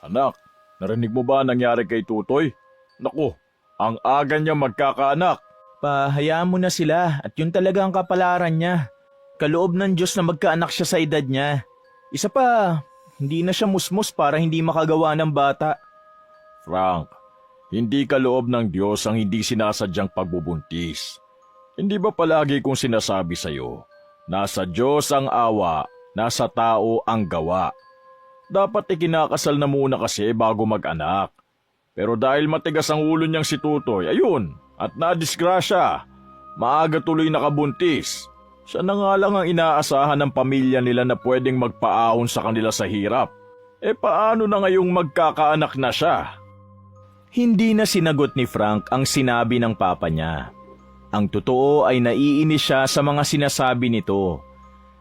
Anak, narinig mo ba ang nangyari kay Tutoy? Naku, ang aga niya magkakaanak. Hayaan mo na sila at yun talaga ang kapalaran niya. Kaloob ng Diyos na magkaanak siya sa edad niya. Isa pa, hindi na siya musmus para hindi makagawa ng bata. Frank, hindi kaloob ng Diyos ang hindi sinasadyang pagbubuntis. Hindi ba palagi kong sinasabi sa'yo, nasa Diyos ang awa, nasa tao ang gawa. Dapat ikinakasal na muna kasi bago mag-anak. Pero dahil matigas ang ulo niyang si Tutoy, ayun, at nadisgrasya, maaga tuloy nakabuntis. Siya na nga lang ang inaasahan ng pamilya nila na pwedeng magpaahon sa kanila sa hirap. Paano na ngayong magkakaanak na siya? Hindi na sinagot ni Frank ang sinabi ng papa niya. Ang totoo ay naiinis siya sa mga sinasabi nito.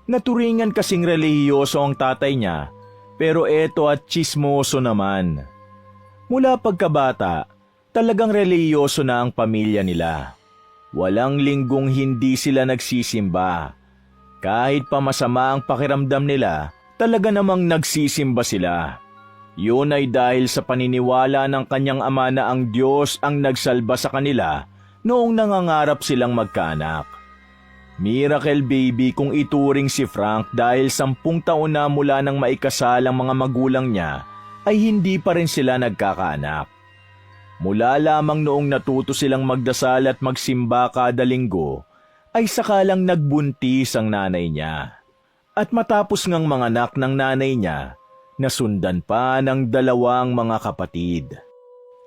Naturingan kasing relihiyoso ang tatay niya, pero eto at tsismoso naman. Mula pagkabata, talagang relihiyoso na ang pamilya nila. Walang linggong hindi sila nagsisimba. Kahit pa masama ang pakiramdam nila, talaga namang nagsisimba sila. Yun ay dahil sa paniniwala ng kanyang ama na ang Diyos ang nagsalba sa kanila noong nangangarap silang magkaanak. Miracle baby kung ituring si Frank dahil 10 taon na mula nang maikasal ang mga magulang niya ay hindi pa rin sila nagkakaanak. Mula lamang noong natuto silang magdasal at magsimba kada linggo, ay sakalang nagbuntis ang nanay niya. At matapos ngang manganak ng nanay niya, nasundan pa ng 2 mga kapatid.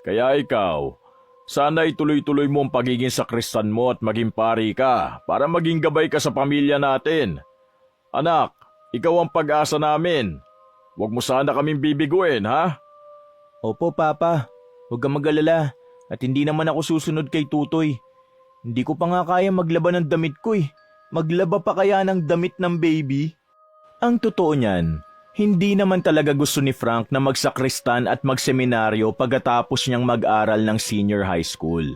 Kaya ikaw, sana ituloy-tuloy mo ang pagiging sakristan mo at maging pari ka para maging gabay ka sa pamilya natin. Anak, ikaw ang pag-asa namin. Huwag mo sana kaming bibiguin, ha? Opo, Papa. Huwag kang mag-alala at hindi naman ako susunod kay Tutoy. Hindi ko pa nga kaya maglaba ng damit ko eh. Maglaba pa kaya ng damit ng baby? Ang totoo niyan, hindi naman talaga gusto ni Frank na magsakristan at magseminaryo pagkatapos niyang mag-aral ng senior high school.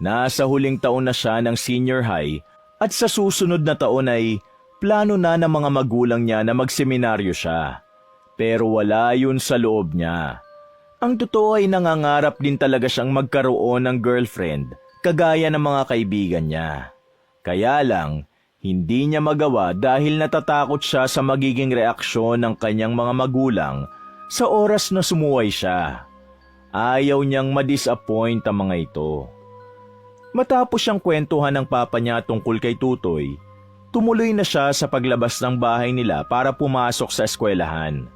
Nasa huling taon na siya ng senior high at sa susunod na taon ay plano na ng mga magulang niya na magseminaryo siya. Pero wala yun sa loob niya. Ang totoo ay nangangarap din talaga siyang magkaroon ng girlfriend kagaya ng mga kaibigan niya. Kaya lang, hindi niya magawa dahil natatakot siya sa magiging reaksyon ng kanyang mga magulang sa oras na sumuway siya. Ayaw niyang ma-disappoint ang mga ito. Matapos siyang kwentuhan ng papa niya tungkol kay Tutoy, tumuloy na siya sa paglabas ng bahay nila para pumasok sa eskwelahan.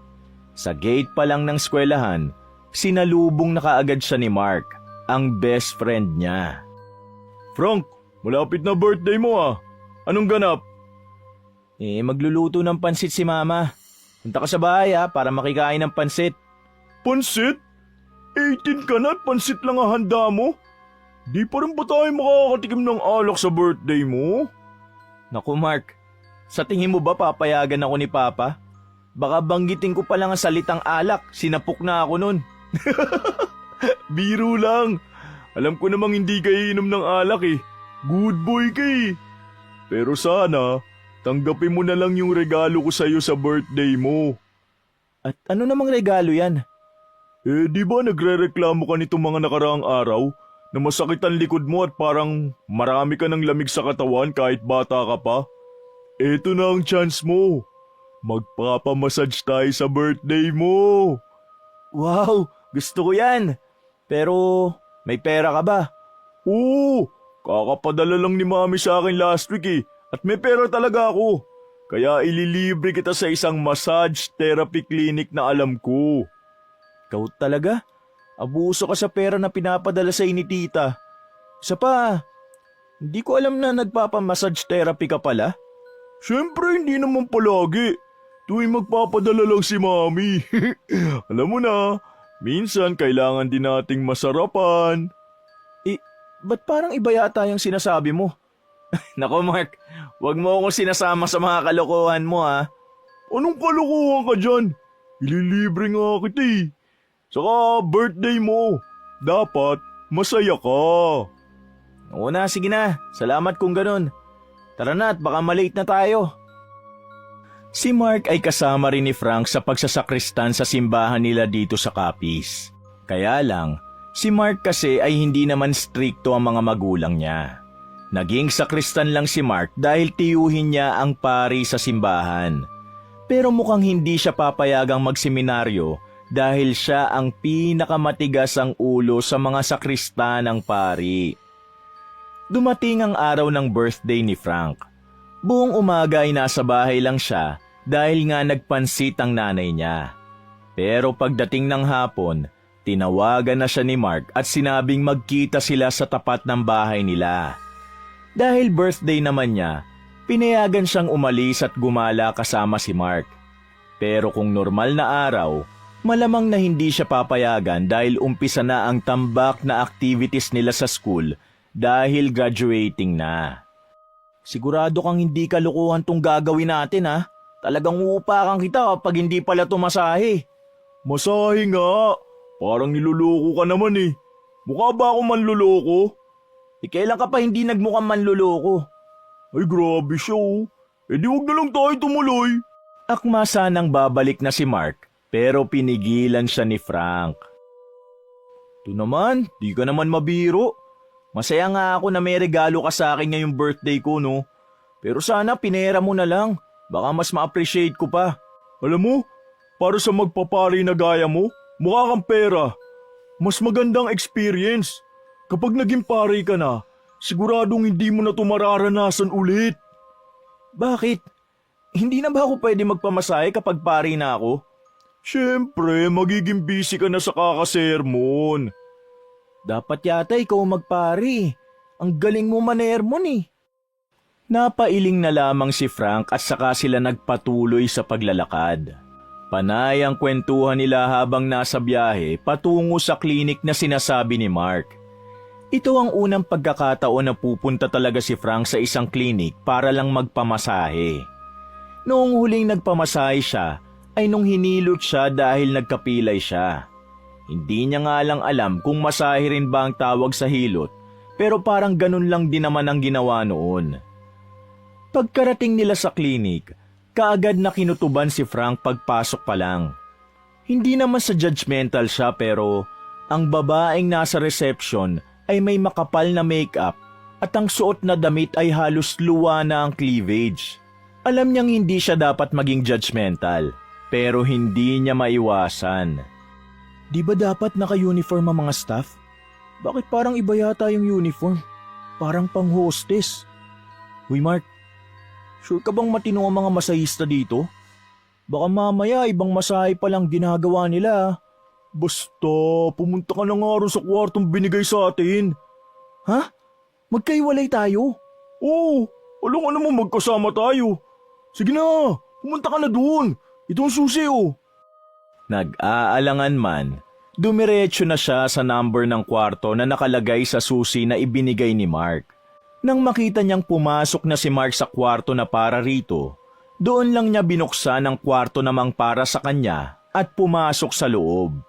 Sa gate pa lang ng eskwelahan, sinalubong na kaagad siya ni Mark, ang best friend niya. Frank, malapit na birthday mo ah. Anong ganap? Magluluto ng pansit si Mama. Punta ka sa bahay para makikain ng pansit. Pansit? 18 ka na at pansit lang ang handa mo? Di pa rin ba tayo makakatikim ng alak sa birthday mo? Naku Mark, sa tingin mo ba papayagan ako ni Papa? Baka banggitin ko pa lang ang salitang alak, sinapok na ako nun. Biro lang. Alam ko namang hindi kayo inom ng alak eh. Good boy ka eh. Pero sana, tanggapin mo na lang yung regalo ko sa'yo sa birthday mo. At ano namang regalo yan? Di ba nagre-reklamo ka nitong mga nakaraang araw na masakit ang likod mo at parang marami ka ng lamig sa katawan kahit bata ka pa? Eto na ang chance mo. Magpapamassage tayo sa birthday mo. Wow, gusto ko yan. Pero may pera ka ba? Oo, kakapadala lang ni Mami sa akin last week eh. At may pera talaga ako. Kaya ililibre kita sa isang massage therapy clinic na alam ko. Ikaw talaga? Abuso ka sa pera na pinapadala sa ni tita. Isa pa, hindi ko alam na nagpapamassage therapy ka pala. Siyempre hindi naman palagi. Tuwing magpapadala lang si Mami. Alam mo na, minsan kailangan din nating masarapan. Ba't parang iba yata yung sinasabi mo? Nako Mark, wag mo akong sinasama sa mga kalokohan mo ha. Anong kalokohan ka dyan? Ililibre nga kita eh. Saka birthday mo. Dapat masaya ka. Oo na, sige na. Salamat kung ganun. Tara na at baka malate na tayo. Si Mark ay kasama rin ni Frank sa pagsasakristan sa simbahan nila dito sa Capiz. Kaya lang, si Mark kasi ay hindi naman strikto ang mga magulang niya. Naging sakristan lang si Mark dahil tiyuhin niya ang pari sa simbahan. Pero mukhang hindi siya papayagang magseminaryo dahil siya ang pinakamatigas ang ulo sa mga sakristan ng pari. Dumating ang araw ng birthday ni Frank. Buong umaga ay nasa bahay lang siya dahil nga nagpansit ang nanay niya. Pero pagdating ng hapon, tinawagan na siya ni Mark at sinabing magkita sila sa tapat ng bahay nila. Dahil birthday naman niya, pinayagan siyang umalis at gumala kasama si Mark. Pero kung normal na araw, malamang na hindi siya papayagan dahil umpisa na ang tambak na activities nila sa school dahil graduating na. Sigurado kang hindi kalukuhan tong gagawin natin ha? Talagang uupakan kita kapag hindi pala tumasahe. Masahe nga, parang niluloko ka naman eh. Mukha ba ako manluloko? Kailan ka pa hindi nagmukhang manluloko? Ay grabe siya oh. Di wag na lang tayo tumuloy. Akma sanang babalik na si Mark pero pinigilan siya ni Frank. Ito naman, di ka naman mabiro. Masaya nga ako na may regalo ka sa akin ngayong birthday ko no. Pero sana pinera mo na lang. Baka mas ma-appreciate ko pa. Alam mo, para sa magpapari na gaya mo, mukha kang pera. Mas magandang experience. Kapag naging pari ka na, siguradong hindi mo na ito mararanasan ulit. Bakit? Hindi na ba ako pwede magpamasahe kapag pari na ako? Siyempre, magiging busy ka na sa kakasermon. Dapat yata ikaw magpari. Ang galing mo manermon eh. Napailing na lamang si Frank at saka sila nagpatuloy sa paglalakad. Panay ang kwentuhan nila habang nasa biyahe patungo sa klinik na sinasabi ni Mark. Ito ang unang pagkakataon na pupunta talaga si Frank sa isang klinik para lang magpamasahe. Noong huling nagpamasahe siya ay nung hinilot siya dahil nagkapilay siya. Hindi niya nga lang alam kung masahe rin ba ang tawag sa hilot pero parang ganun lang din naman ang ginawa noon. Pagkarating nila sa klinik, kaagad na kinutuban si Frank pagpasok pa lang. Hindi naman sa judgmental siya pero ang babaeng nasa reception ay may makapal na makeup at ang suot na damit ay halos luwa na ang cleavage. Alam niyang hindi siya dapat maging judgmental pero hindi niya maiwasan. Di ba dapat naka-uniform ang mga staff? Bakit parang iba yata yung uniform? Parang pang-hostess. Uy Mark, sure ka bang matino ang mga masahista dito? Baka mamaya ibang masahe palang ginagawa nila. Basta, pumunta ka na nga rin sa kwartong binigay sa atin. Ha? Magkaiwalay tayo? Oo, alam ano mo magkasama tayo. Sige na, pumunta ka na doon. Ito ang susi oh. Nag-aalangan man, dumiretso na siya sa number ng kwarto na nakalagay sa susi na ibinigay ni Mark. Nang makita niyang pumasok na si Mark sa kwarto na para rito, doon lang niya binuksan ang kwarto namang para sa kanya at pumasok sa loob.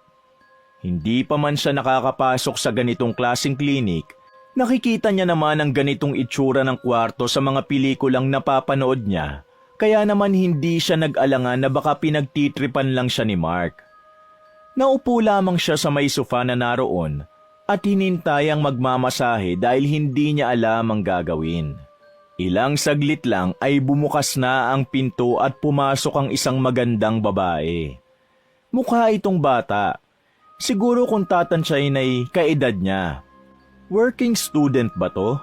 Hindi pa man siya nakakapasok sa ganitong klaseng klinik, nakikita niya naman ang ganitong itsura ng kwarto sa mga pelikulang napapanood niya, kaya naman hindi siya nag-alangan na baka pinagtitripan lang siya ni Mark. Naupo lamang siya sa may sofa na naroon at hinintay ang magmamasahe dahil hindi niya alam ang gagawin. Ilang saglit lang ay bumukas na ang pinto at pumasok ang isang magandang babae. Mukha itong bata. Siguro kung tatansyahin ay kaedad niya. Working student ba to?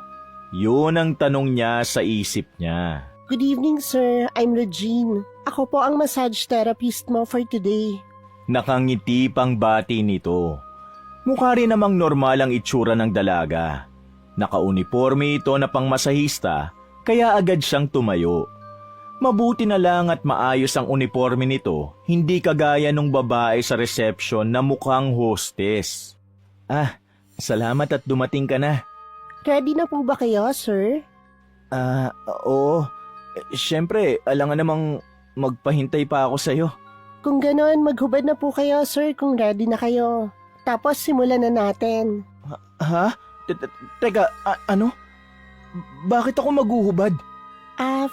Yun ang tanong niya sa isip niya. Good evening, sir. I'm Regine. Ako po ang massage therapist mo for today. Nakangiti pang bati nito. Mukha rin namang normal ang itsura ng dalaga. Nakauniforme ito na pangmasahista, kaya agad siyang tumayo. Mabuti na lang at maayos ang uniforme nito, hindi kagaya nung babae sa reception na mukhang hostess. Ah, salamat at dumating ka na. Ready na po ba kayo, sir? Oo. Siyempre, alangan namang magpahintay pa ako sa'yo. Kung ganon, maghubad na po kayo, sir, kung ready na kayo. Tapos simulan na natin. Ha? Teka, ano? Bakit ako maghuhubad?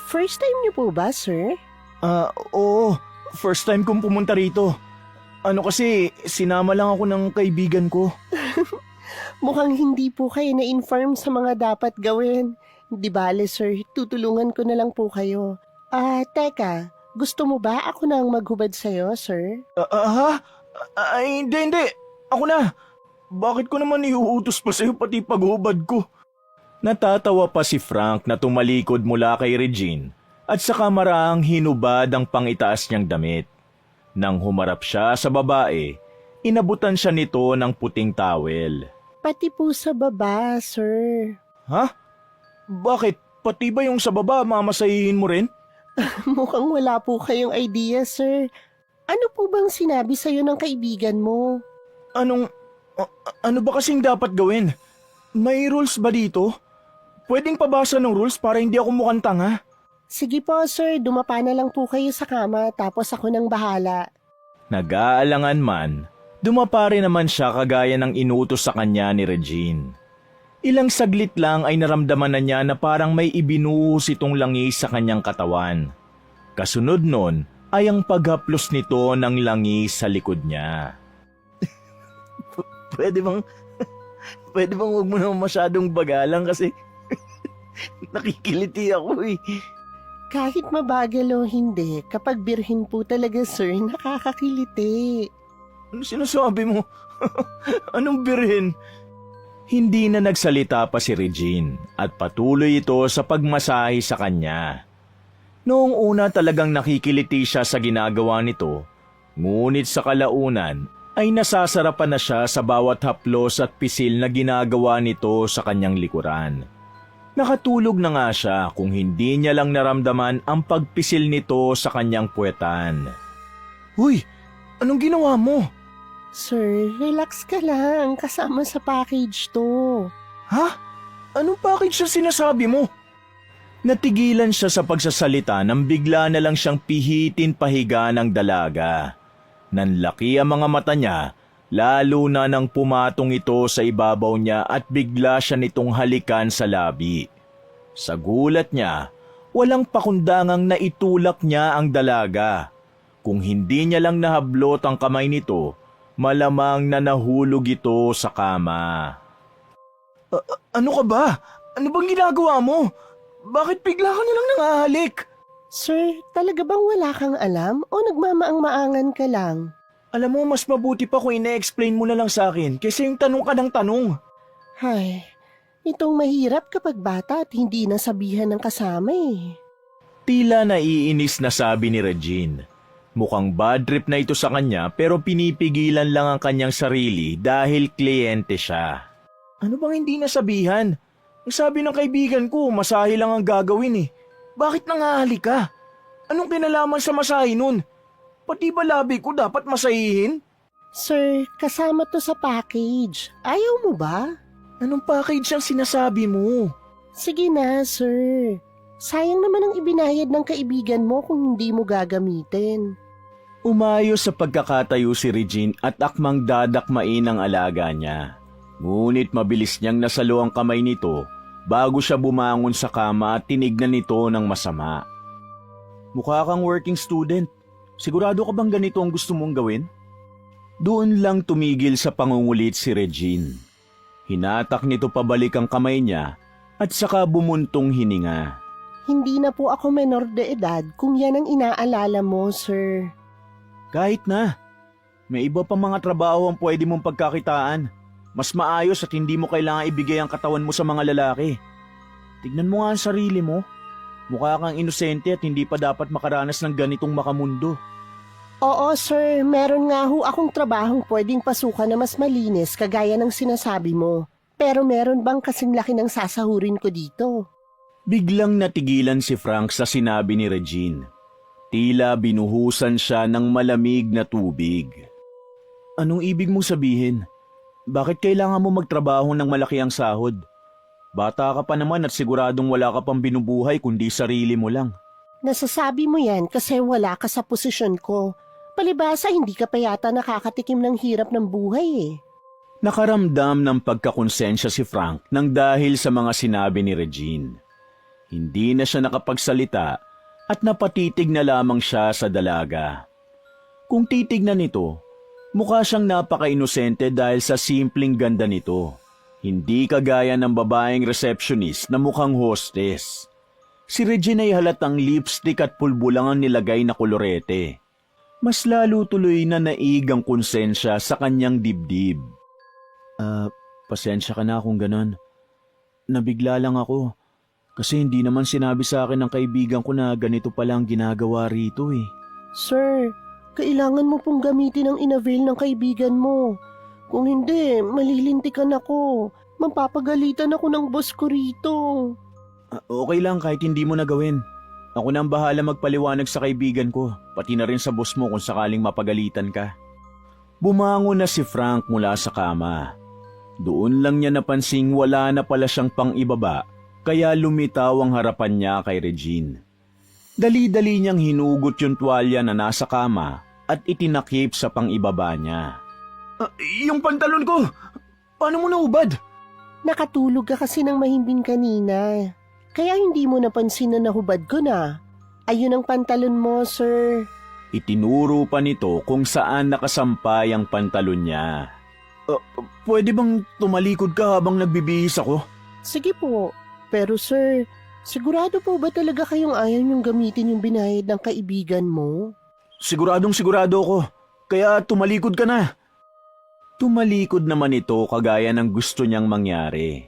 First time niyo po ba, sir? Oo. First time kong pumunta rito. Ano kasi, sinama lang ako ng kaibigan ko. Mukhang hindi po kayo na-inform sa mga dapat gawin. Di bale, sir, tutulungan ko na lang po kayo. Teka, gusto mo ba ako nang maghubad sa'yo, sir? Ha? Hindi. Ako na. Bakit ko naman iuutos pa sa'yo pati paghubad ko? Natatawa pa si Frank na tumalikod mula kay Regine at sa kamaraang hinubad ang pangitaas niyang damit. Nang humarap siya sa babae, inabutan siya nito ng puting towel. Pati po sa baba, sir. Ha? Bakit? Pati ba yung sa baba mamasahihin mo rin? Mukhang wala po kayong idea, sir. Ano po bang sinabi sa'yo ng kaibigan mo? Ano ba kasing dapat gawin? May rules ba dito? Pwedeng pabasa ng rules para hindi ako mukhang tanga? Sige po, sir. Dumapa na lang po kayo sa kama tapos ako nang bahala. Nag-aalangan man, dumapa rin naman siya kagaya ng inutos sa kanya ni Regine. Ilang saglit lang ay naramdaman na niya na parang may ibinuhos itong langis sa kanyang katawan. Kasunod nun ay ang paghaplos nito ng langis sa likod niya. Pwede bang huwag mo naman masyadong bagalang kasi nakikiliti ako eh. Kahit mabagal o hindi, kapag birhin po talaga, sir, nakakakiliti. Ano sinasabi mo? Anong birhen? Hindi na nagsalita pa si Regine at patuloy ito sa pagmasahe sa kanya. Noong una talagang nakikiliti siya sa ginagawa nito, ngunit sa kalaunan ay nasasarapan na siya sa bawat haplos at pisil na ginagawa nito sa kanyang likuran. Nakatulog na nga siya kung hindi niya lang naramdaman ang pagpisil nito sa kanyang puwetan. Uy, anong ginawa mo? Sir, relax ka lang. Kasama sa package to. Ha? Anong package na sinasabi mo? Natigilan siya sa pagsasalita nang bigla na lang siyang pihitin pahiga ng dalaga. Nanlaki ang mga mata niya, lalo na nang pumatong ito sa ibabaw niya at bigla siya nitong halikan sa labi. Sa gulat niya, walang pakundangang naitulak niya ang dalaga. Kung hindi niya lang nahablot ang kamay nito, malamang na nahulog ito sa kama. Ano ka ba? Ano bang ginagawa mo? Bakit bigla ka nilang nangahalik? Sir, talaga bang wala kang alam o nagmamaang-maangan ka lang? Alam mo, mas mabuti pa kung ine-explain mo na lang sa akin kaysa yung tanong ka ng tanong. Hay, itong mahirap kapag bata at hindi nasabihan ng kasama eh. Tila naiinis na sabi ni Regine. Mukhang bad trip na ito sa kanya pero pinipigilan lang ang kanyang sarili dahil kliyente siya. Ano bang hindi nasabihan? Ang sabi ng kaibigan ko, masahe lang ang gagawin eh. Bakit nangahalik ka? Anong kinalaman sa masahe nun? Pati ba labi ko dapat masahihin? Sir, kasama to sa package. Ayaw mo ba? Anong package ang sinasabi mo? Sige na, sir. Sayang naman ang ibinayad ng kaibigan mo kung hindi mo gagamitin. Umayos sa pagkakatayo si Regine at akmang dadakmain ang alaga niya. Ngunit mabilis niyang nasalo ang kamay nito bago siya bumangon sa kama at tinignan nito ng masama. Mukha kang working student. Sigurado ka bang ganito ang gusto mong gawin? Doon lang tumigil sa pangungulit si Regine. Hinatak nito pabalik ang kamay niya at saka bumuntong hininga. Hindi na po ako menor de edad kung yan ang inaalala mo, sir. Kahit na. May iba pa mga trabaho ang pwede mong pagkakitaan. Mas maayos at hindi mo kailangan ibigay ang katawan mo sa mga lalaki. Tignan mo nga ang sarili mo. Mukha kang inosente at hindi pa dapat makaranas ng ganitong makamundo. Oo, sir. Meron nga ho akong trabahong pwedeng pasukan na mas malinis kagaya ng sinasabi mo. Pero meron bang kasing laki ng sasahurin ko dito? Biglang natigilan si Frank sa sinabi ni Regine. Tila binuhusan siya ng malamig na tubig. Anong ibig mong sabihin? Bakit kailangan mo magtrabaho ng malaki ang sahod? Bata ka pa naman at siguradong wala ka pang binubuhay kundi sarili mo lang. Nasasabi mo yan kasi wala ka sa posisyon ko. Palibasa hindi ka pa yata nakakatikim ng hirap ng buhay eh. Nakaramdam ng pagkakonsensya si Frank nang dahil sa mga sinabi ni Regine. Hindi na siya nakapagsalita at napatitig na lamang siya sa dalaga. Kung titignan nito, mukha siyang napaka-inosente dahil sa simpleng ganda nito. Hindi kagaya ng babaeng receptionist na mukhang hostess. Si Regine ay halatang lipstick at pulbo lang ang nilagay na kolorete. Mas lalo tuloy na naig ang konsensya sa kanyang dibdib. Pasensya ka na kung ganon. Nabigla lang ako. Kasi hindi naman sinabi sa akin ng kaibigan ko na ganito pala ang ginagawa rito eh. Sir, kailangan mo pong gamitin ang inavail ng kaibigan mo. Kung hindi, malilintikan ako. Mapapagalitan ako ng boss ko rito. Okay lang kahit hindi mo na gawin. Ako na ang bahala magpaliwanag sa kaibigan ko, pati na rin sa boss mo kung sakaling mapagalitan ka. Bumangon na si Frank mula sa kama. Doon lang niya napansing wala na pala siyang pang-ibaba, kaya lumitaw ang harapan niya kay Regine. Dali-dali niyang hinugot yung tuwalya na nasa kama at itinakip sa pang-ibaba niya. Yung pantalon ko! Paano mo naubad? Nakatulog ka kasi ng mahimbing kanina. Kaya hindi mo napansin na nahubad ko na. Ayun ang pantalon mo, sir. Itinuro pa nito kung saan nakasampay ang pantalon niya. Pwede bang tumalikod ka habang nagbibihis ako? Sige po. Pero sir, sigurado po ba talaga kayong ayaw niyong gamitin yung binayad ng kaibigan mo? Siguradong sigurado ko. Kaya tumalikod ka na. Tumalikod naman ito kagaya ng gusto niyang mangyari.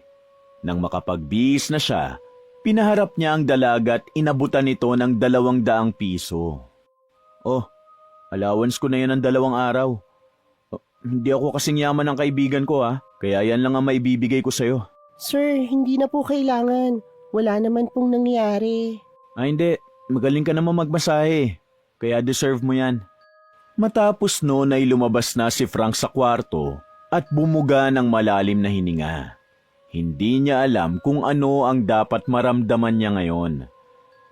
Nang makapagbihis na siya, pinaharap niya ang dalaga at inabutan ito ng 200 piso. Oh, allowance ko na yan ng 2 araw. Hindi ako kasing yaman ng kaibigan ko kaya yan lang ang maibibigay ko sa'yo. Sir, hindi na po kailangan. Wala naman pong nangyari. Hindi. Magaling ka naman magmasahe. Kaya deserve mo yan. Matapos noon ay lumabas na si Frank sa kwarto at bumuga ng malalim na hininga. Hindi niya alam kung ano ang dapat maramdaman niya ngayon.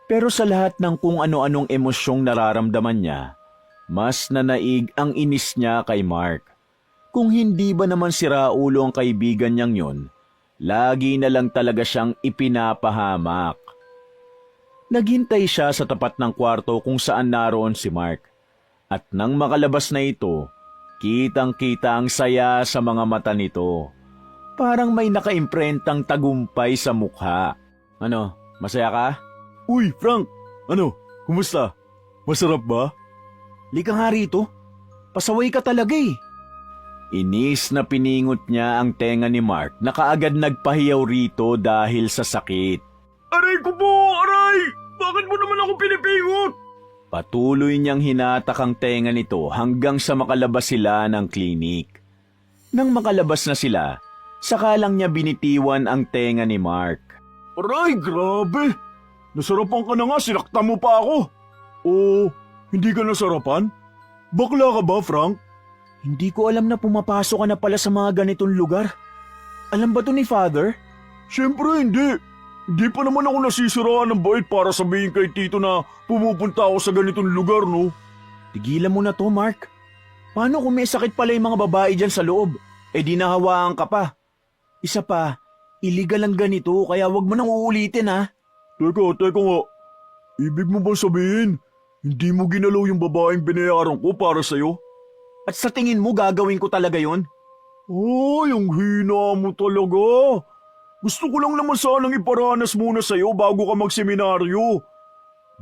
Pero sa lahat ng kung ano-anong emosyong nararamdaman niya, mas nanaig ang inis niya kay Mark. Kung hindi ba naman sira ulo ang kaibigan niyang yon, lagi na lang talaga siyang ipinapahamak. Naghintay siya sa tapat ng kwarto kung saan naroon si Mark. At nang makalabas na ito, kitang-kita ang saya sa mga mata nito. Parang may nakaimprentang tagumpay sa mukha. Ano, masaya ka? Uy, Frank! Ano? Kumusta? Masarap ba? Lika nga rito. Pasaway ka talaga eh. Inis na piningot niya ang tenga ni Mark na kaagad nagpahiyaw rito dahil sa sakit. Aray ko po! Aray! Bakit mo naman ako pinipingot? Patuloy niyang hinatak ang tenga nito hanggang sa makalabas sila ng klinik. Nang makalabas na sila, saka lang niya binitiwan ang tenga ni Mark. Aray, grabe! Nasarapan ka na nga, sinaktan mo pa ako. Hindi ka nasarapan? Bakla ka ba, Frank? Hindi ko alam na pumapasok ka na pala sa mga ganitong lugar. Alam ba to ni Father? Siyempre hindi. Hindi pa naman ako nasisiraan ng bait para sabihin kay Tito na pumupunta ako sa ganitong lugar, no? Tigilan mo na to, Mark. Paano kung may sakit pala yung mga babae dyan sa loob? Di nahawaan ka pa. Isa pa, illegal ang ganito kaya wag mo nang uulitin ha. Teka nga. Ibig mo bang sabihin, hindi mo ginalaw yung babaeng binayaran ko para sa'yo? At sa tingin mo gagawin ko talaga yon? Ay, ang hina mo talaga. Gusto ko lang naman sanang iparanas muna sa'yo bago ka magseminaryo.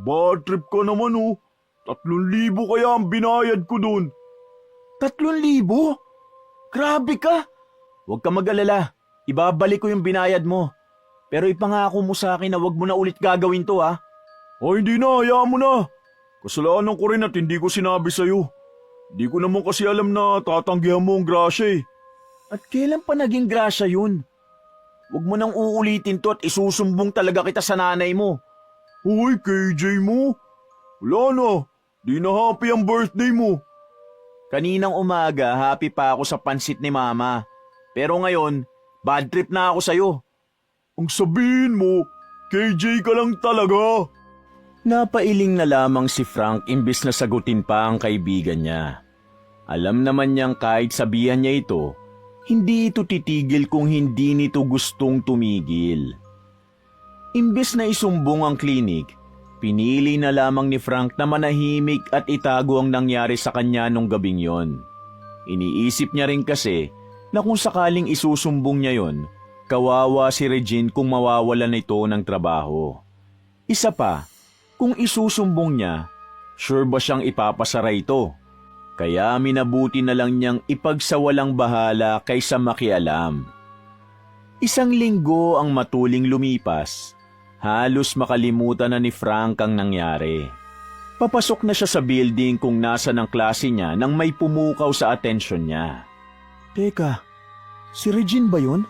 Bad trip ka naman 3,000 kaya ang binayad ko dun. 3,000? Grabe ka! Huwag ka mag-alala. Ibabalik ko yung binayad mo. Pero ipangako mo sa akin na huwag mo na ulit gagawin to ha. Ay, hindi na. Hayaan mo na. Kasalanan ko rin at hindi ko sinabi sa'yo. Di ko naman kasi alam na tatanggihan mo ang grasya eh. At kailan pa naging grasya yun? Huwag mo nang uulitin to at isusumbong talaga kita sa nanay mo. Uy, KJ mo. Wala na. Di na happy ang birthday mo. Kaninang umaga, happy pa ako sa pansit ni Mama. Pero ngayon, bad trip na ako sa'yo. Ang sabihin mo, KJ ka lang talaga. Napailing na lamang si Frank imbis na sagutin pa ang kaibigan niya. Alam naman niyang kahit sabihan niya ito, hindi ito titigil kung hindi nito gustong tumigil. Imbes na isumbong ang klinik, Pinili na lamang ni Frank na manahimik at itago ang nangyari sa kanya nung gabing yon. Iniisip niya rin kasi na kung sakaling isusumbong niya yon, kawawa si Regine kung mawawalan ito ng trabaho. Isa pa, kung isusumbong niya, sure ba siyang ipapasara ito? Kaya minabuti na lang niyang ipagsawalang bahala kaysa makialam. Isang linggo ang matuling lumipas. Halos makalimutan na ni Frank ang nangyari. Papasok na siya sa building kung nasa ng klase niya nang may pumukaw sa atensyon niya. Teka, si Regine ba yun?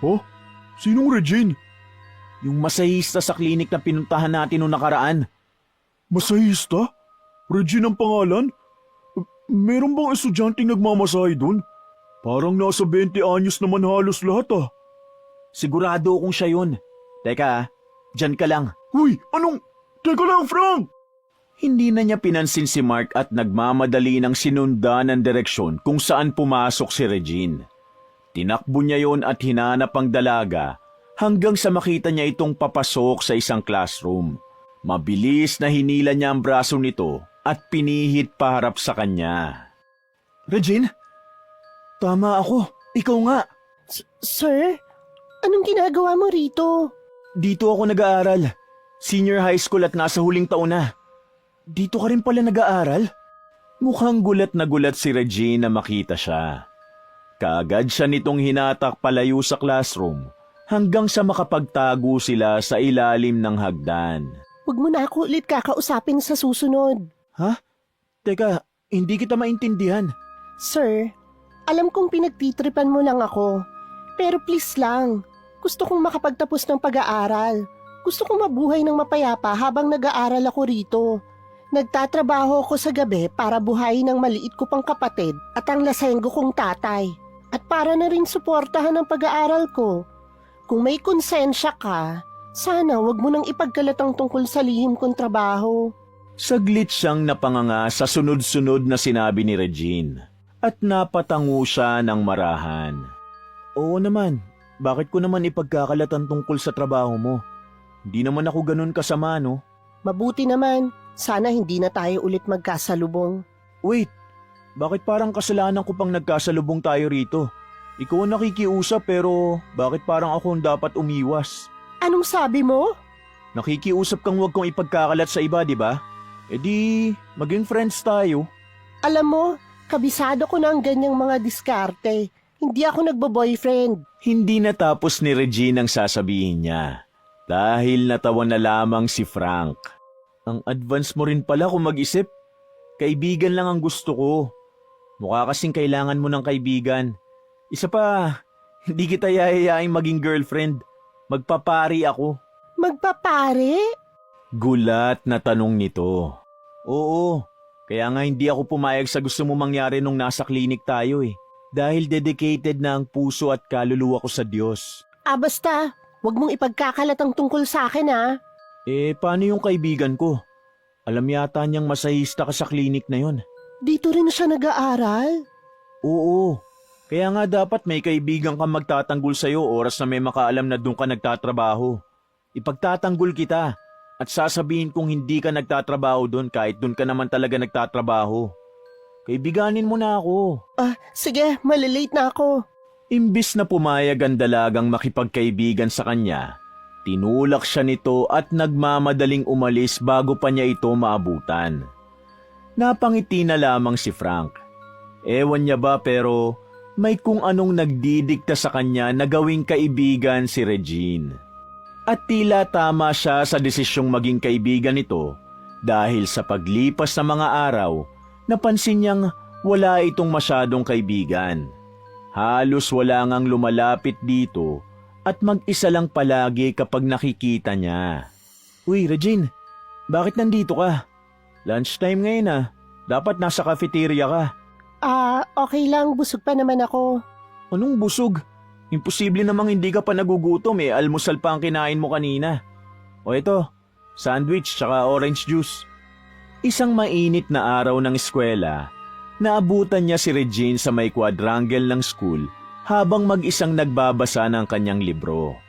Oh, sinong Regine? Yung masahista sa klinik na pinuntahan natin noong nakaraan. Masahista? Regine ang pangalan? Meron bang estudyanteng nagmamasahe dun? Parang nasa 20 anyos naman halos lahat ah. Sigurado akong siya yun. Teka, dyan ka lang. Uy, anong? Teka lang, Frank! Hindi na niya pinansin si Mark at nagmamadali ng sinundan ng direksyon kung saan pumasok si Regine. Tinakbo niya yon at hinanap ang dalaga hanggang sa makita niya itong papasok sa isang classroom. Mabilis na hinila niya ang braso nito at pinihit paharap sa kanya. Regine? Tama ako. Ikaw nga. Sir? Anong ginagawa mo rito? Dito ako nag-aaral. Senior high school at nasa huling taon na. Dito ka rin pala nag-aaral? Mukhang gulat na gulat si Regine na makita siya. Kaagad siya nitong hinatak palayo sa classroom hanggang sa makapagtago sila sa ilalim ng hagdan. Huwag mo na ako ulit kakausapin sa susunod. Ha? Teka, hindi kita maintindihan. Sir, alam kong pinagtitripan mo lang ako. Pero please lang, gusto kong makapagtapos ng pag-aaral. Gusto kong mabuhay ng mapayapa habang nag-aaral ako rito. Nagtatrabaho ako sa gabi para buhayin ng maliit ko pang kapatid at ang lasenggo kong tatay. At para na rin suportahan ang pag-aaral ko. Kung may konsensya ka, sana wag mo nang ipagkalat ang tungkol sa lihim kong trabaho. Saglit siyang napanganga sa sunod-sunod na sinabi ni Regine at napatango siya ng marahan. Oo naman, bakit ko naman ipagkakalatan tungkol sa trabaho mo? Hindi naman ako ganun kasama, no? Mabuti naman, sana hindi na tayo ulit magkasalubong. Wait, bakit parang kasalanan ko pang nagkasalubong tayo rito? Ikaw ang nakikiusap pero bakit parang ako ang dapat umiwas? Anong sabi mo? Nakikiusap kang huwag kong ipagkakalat sa iba, di ba? E di, maging friends tayo. Alam mo, kabisado ko na ang ganyang mga diskarte. Hindi ako nagbo-boyfriend. Hindi natapos ni Regine ang sasabihin niya dahil natawa na lamang si Frank. Ang advance mo rin pala kung mag-isip. Kaibigan lang ang gusto ko. Mukha kasing kailangan mo ng kaibigan. Isa pa, hindi kita yayayaing maging girlfriend. Magpapari ako. Magpapare? Gulat na tanong nito. Oo, kaya nga hindi ako pumayag sa gusto mo mangyari nung nasa klinik tayo eh. Dahil dedicated na ang puso at kaluluwa ko sa Diyos. Basta, wag mong ipagkakalat ang tungkol sa akin ha. Paano yung kaibigan ko? Alam yata niyang masahista ka sa klinik na yon. Dito rin siya nag-aaral? Oo, kaya nga dapat may kaibigan kang magtatanggol sa'yo oras na may makaalam na doon ka nagtatrabaho. Ipagtatanggol kita at sasabihin kung hindi ka nagtatrabaho doon kahit doon ka naman talaga nagtatrabaho. Kaibiganin mo na ako. Sige, malilate na ako. Imbis na pumayag ang dalagang makipagkaibigan sa kanya, tinulak siya nito at nagmamadaling umalis bago pa niya ito maabutan. Napangiti na lamang si Frank. Ewan niya ba pero may kung anong nagdidikta sa kanya na gawing kaibigan si Regine. At tila tama siya sa desisyong maging kaibigan nito dahil sa paglipas ng mga araw, napansin niyang wala itong masyadong kaibigan. Halos wala ngang lumalapit dito at mag-isa lang palagi kapag nakikita niya. Uy, Regine, bakit nandito ka? Lunchtime ngayon ah. Dapat nasa cafeteria ka. Okay lang, busog pa naman ako. Anong busog? Imposible namang hindi ka pa nagugutom eh. Almusal pa ang kinain mo kanina. O ito, sandwich tsaka orange juice. Isang mainit na araw ng eskwela, naabutan niya si Regine sa may quadrangle ng school habang mag-isang nagbabasa ng kanyang libro.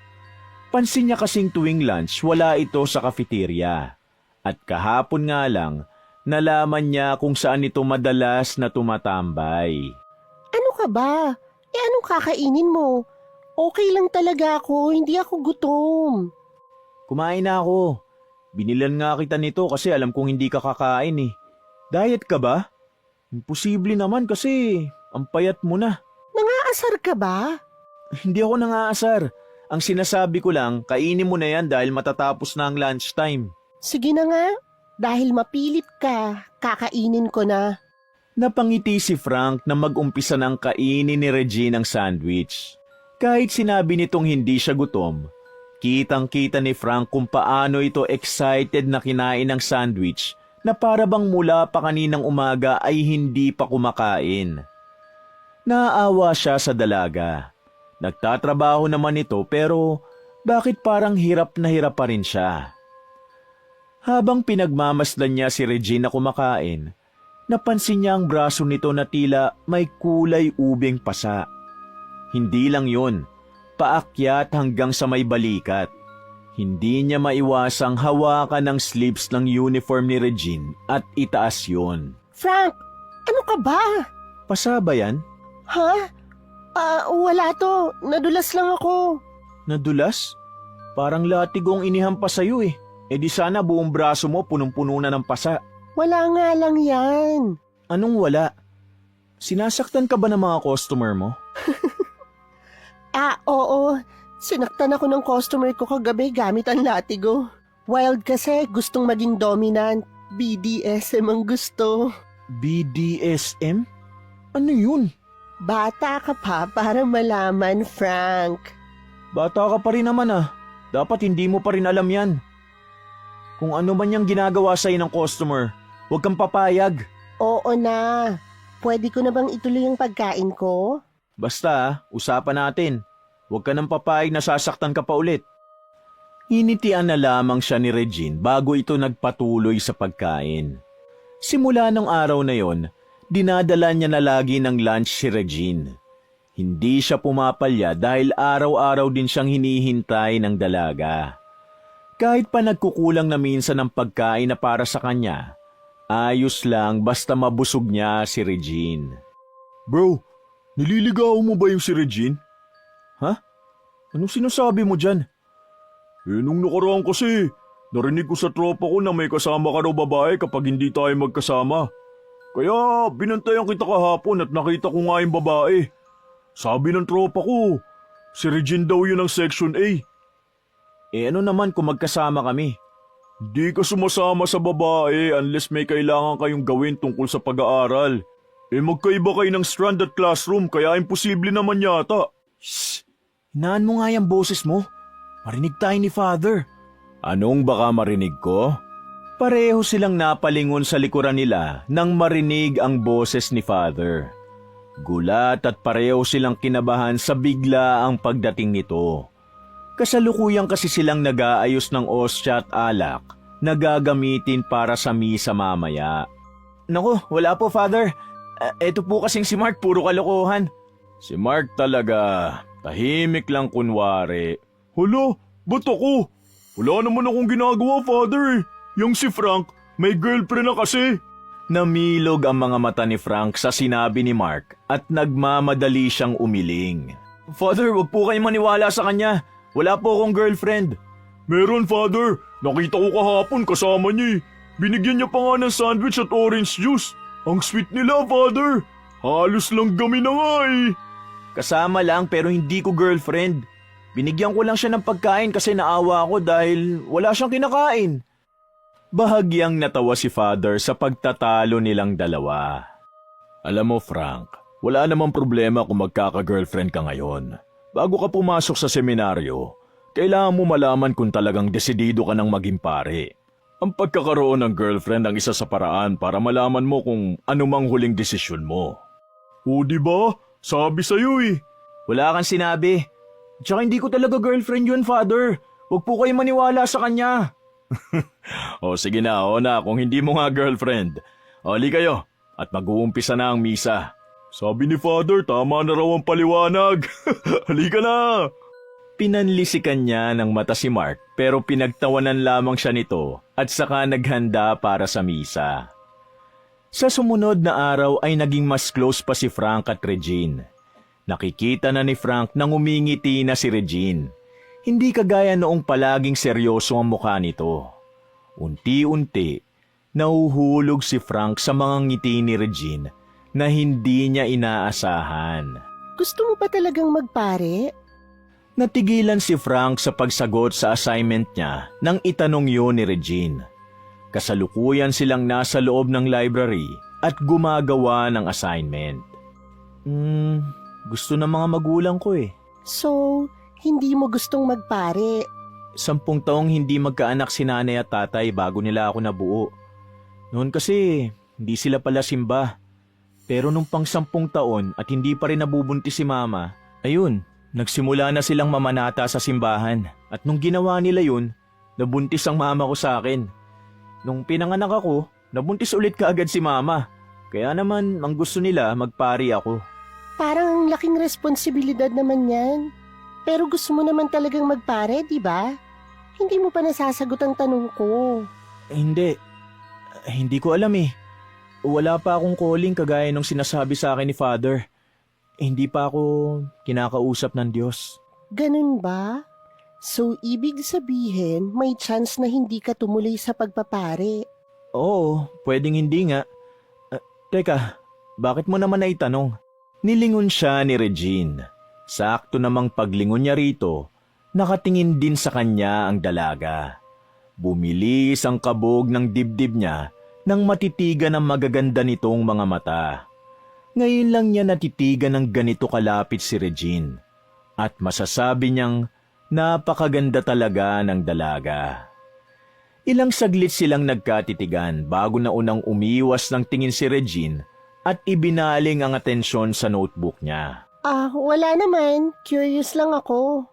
Pansin niya kasing tuwing lunch wala ito sa cafeteria. At kahapon nga lang, nalaman niya kung saan ito madalas na tumatambay. Ano ka ba? Anong kakainin mo? Okay lang talaga ako, hindi ako gutom. Kumain na ako. Binilan nga kita nito kasi alam kong hindi ka kakain eh. Diet ka ba? Imposible naman kasi ang payat mo na. Nangaasar ka ba? Hindi ako nangaasar. Ang sinasabi ko lang, kainin mo na yan dahil matatapos na ang lunchtime. Sige na nga, dahil mapilit ka, kakainin ko na. Napangiti si Frank na mag-umpisa ng kainin ni Regine ang sandwich. Kahit sinabi nitong hindi siya gutom, kitang-kita ni Frank kung paano ito excited na kinain ng sandwich na para bang mula pa kaninang umaga ay hindi pa kumakain. Naawa siya sa dalaga. Nagtatrabaho naman ito pero bakit parang hirap na hirap pa rin siya? Habang pinagmamasdan niya si Regine na kumakain, napansin niya ang braso nito na tila may kulay ubing pasa. Hindi lang yun, paakyat hanggang sa may balikat. Hindi niya maiwasang hawakan ng sleeves ng uniform ni Regine at itaas yun. Frank, ano ka ba? Pasa ba yan? Ha? Wala to. Nadulas lang ako. Nadulas? Parang latigong inihampas sa'yo eh. E di sana buong braso mo punong-puno na ng pasa. Wala nga lang yan. Anong wala? Sinasaktan ka ba ng mga customer mo? Oo. Sinaktan ako ng customer ko kagabi gamit ang latigo. Wild kasi, gustong maging dominant. BDSM ang gusto. BDSM? Ano yun? Bata ka pa para malaman, Frank. Bata ka pa rin naman ah. Dapat hindi mo pa rin alam yan. Kung ano man yung ginagawa sa'yo ng customer, huwag kang papayag. Oo na. Pwede ko na bang ituloy ang pagkain ko? Basta, usapan natin. Huwag ka nang papayag na sasaktan ka pa ulit. Hinitian na lamang siya ni Regine bago ito nagpatuloy sa pagkain. Simula ng araw na yon, dinadala niya na lagi ng lunch si Regine. Hindi siya pumapalya dahil araw-araw din siyang hinihintay ng dalaga. Kahit pa nagkukulang na minsan ng pagkain na para sa kanya, ayos lang basta mabusog niya si Regine. Bro, nililigaw mo ba yung si Regine? Ha? Anong sinasabi mo dyan? Nung nakaraan kasi, narinig ko sa tropa ko na may kasama ka raw babae kapag hindi tayo magkasama. Kaya binantayan kita kahapon at nakita ko nga yung babae. Sabi ng tropa ko, si Regine daw yun ng Section A. Ano naman kung magkasama kami? Di ka sumasama sa babae unless may kailangan kayong gawin tungkol sa pag-aaral. Magkaiba kayo ng strand at classroom kaya imposible naman yata. Shh! Hinaan mo nga yung boses mo. Marinig tayo ni Father. Anong baka marinig ko? Pareho silang napalingon sa likuran nila nang marinig ang boses ni Father. Gulat at pareho silang kinabahan sa bigla ang pagdating nito. Kasalukuyang kasi silang nag-aayos ng ostya at alak na gagamitin para sa misa mamaya. Naku, wala po Father. Eto po kasing si Mark, puro kalokohan. Si Mark talaga, tahimik lang kunwari. Hala, ba't ako? Wala naman akong ginagawa, Father. Yung si Frank, may girlfriend na kasi. Namilog ang mga mata ni Frank sa sinabi ni Mark at nagmamadali siyang umiling. Father, wag po kayong maniwala sa kanya. Wala po akong girlfriend. Meron, Father. Nakita ko kahapon kasama niya. Binigyan niya pa nga ng sandwich at orange juice. Ang sweet nila, Father. Halos lang gami na nga eh. Kasama lang pero hindi ko girlfriend. Binigyan ko lang siya ng pagkain kasi naawa ako dahil wala siyang kinakain. Bahagyang natawa si Father sa pagtatalo nilang dalawa. Alam mo Frank, wala namang problema kung magkaka-girlfriend ka ngayon. Bago ka pumasok sa seminaryo, kailangan mo malaman kung talagang desidido ka ng maging pare. Ang pagkakaroon ng girlfriend ang isa sa paraan para malaman mo kung anumang huling desisyon mo. O diba? Sabi sa'yo eh. Wala kang sinabi. Tsaka hindi ko talaga girlfriend yun, Father. Huwag po kayo maniwala sa kanya. O sige na, kung hindi mo nga girlfriend. Hali kayo at mag-uumpisa na ang misa. Sabi ni Father, tama na raw ang paliwanag. Halika na. Pinanlisikan niya ng mata si Mark pero pinagtawanan lamang siya nito at saka naghanda para sa misa. Sa sumunod na araw ay naging mas close pa si Frank at Regine. Nakikita na ni Frank nang umingiti na si Regine. Hindi kagaya noong palaging seryoso ang mukha nito. Unti-unti, nahuhulog si Frank sa mga ngiti ni Regine na hindi niya inaasahan. Gusto mo pa talagang magpare? Natigilan si Frank sa pagsagot sa assignment niya nang itanong yun ni Regine. Kasalukuyan silang nasa loob ng library at gumagawa ng assignment. Gusto ng mga magulang ko eh. So, hindi mo gustong magpare? 10 taong hindi magkaanak si nanay at tatay bago nila ako nabuo. Noon kasi, hindi sila pala simba. Pero nung pang 10 taon at hindi pa rin nabubuntis si mama, ayun, nagsimula na silang mamanata sa simbahan. At nung ginawa nila yun, nabuntis ang mama ko sa akin. Nung pinanganak ako, nabuntis ulit kaagad si mama. Kaya naman, ang gusto nila, magpari ako. Parang ang laking responsibilidad naman yan. Pero gusto mo naman talagang magpare, di ba? Hindi mo pa nasasagot ang tanong ko. Hindi ko alam eh. Wala pa akong calling kagaya nung sinasabi sa akin ni Father. Hindi pa ako kinakausap ng Diyos. Ganun ba? So, ibig sabihin, may chance na hindi ka tumuloy sa pagpapare. Oo, pwedeng hindi nga. Teka, bakit mo naman naitanong? Nilingon siya ni Regine. Sakto namang paglingon niya rito, nakatingin din sa kanya ang dalaga. Bumilis ang kabog ng dibdib niya nang matitigan ang magaganda nitong mga mata. Ngayon lang niya natitigan ng ganito kalapit si Regine. At masasabi niyang napakaganda talaga ng dalaga. Ilang saglit silang nagkatitigan bago na unang umiwas ng tingin si Regine at ibinaling ang atensyon sa notebook niya. Wala naman. Curious lang ako.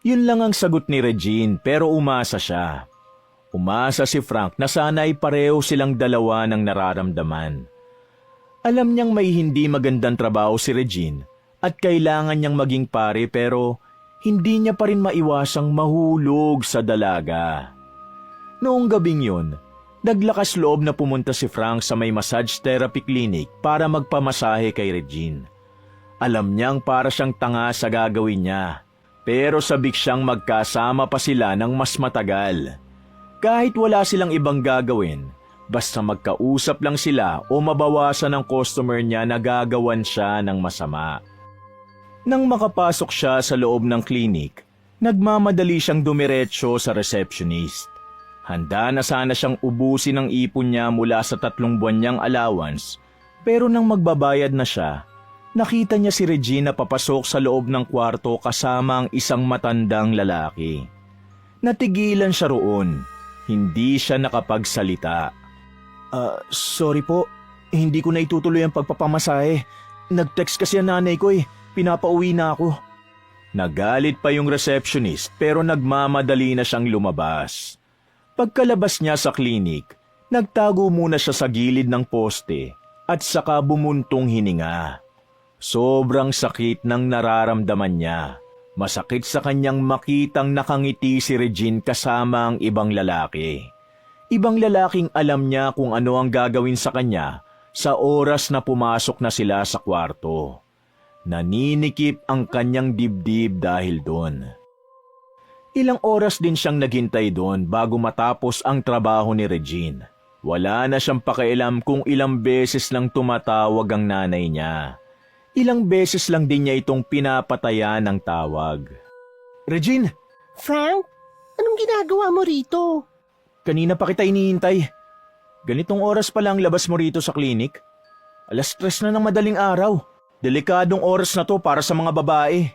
Yun lang ang sagot ni Regine pero umasa siya. Umasa si Frank na sana ay pareho silang dalawa ng nararamdaman. Alam niyang may hindi magandang trabaho si Regine at kailangan niyang maging pare pero hindi niya pa rin maiwasang mahulog sa dalaga. Noong gabing yun, naglakas loob na pumunta si Frank sa may massage therapy clinic para magpamasahe kay Regine. Alam niyang para siyang tanga sa gagawin niya, pero sabik siyang magkasama pa sila ng mas matagal. Kahit wala silang ibang gagawin, basta magkausap lang sila o mabawasan ng customer niya na gagawan siya ng masama. Nang makapasok siya sa loob ng klinik, nagmamadali siyang dumiretso sa receptionist. Handa na sana siyang ubusin ang ipon niya mula sa 3 buwan niyang allowance, pero nang magbabayad na siya, nakita niya si Regina papasok sa loob ng kwarto kasama ang isang matandang lalaki. Natigilan siya roon. Hindi siya nakapagsalita. Sorry po. Hindi ko na itutuloy ang pagpapamasahe. Nag-text kasi ang nanay ko eh. Pinapauwi na ako. Nagalit pa yung receptionist pero nagmamadali na siyang lumabas. Pagkalabas niya sa klinik, nagtago muna siya sa gilid ng poste at saka bumuntong hininga. Sobrang sakit ng nararamdaman niya. Masakit sa kanyang makitang nakangiti si Regine kasama ang ibang lalaki. Ibang lalaking alam niya kung ano ang gagawin sa kanya sa oras na pumasok na sila sa kwarto. Naninikip ang kanyang dibdib dahil doon. Ilang oras din siyang naghintay doon bago matapos ang trabaho ni Regine. Wala na siyang pakialam kung ilang beses lang tumatawag ang nanay niya. Ilang beses lang din niya itong pinapatayan ng tawag. Regine! Frank, anong ginagawa mo rito? Kanina pa kita iniintay. Ganitong oras pa lang labas mo rito sa klinik. 3:00 na ng madaling araw. Delikadong oras na to para sa mga babae.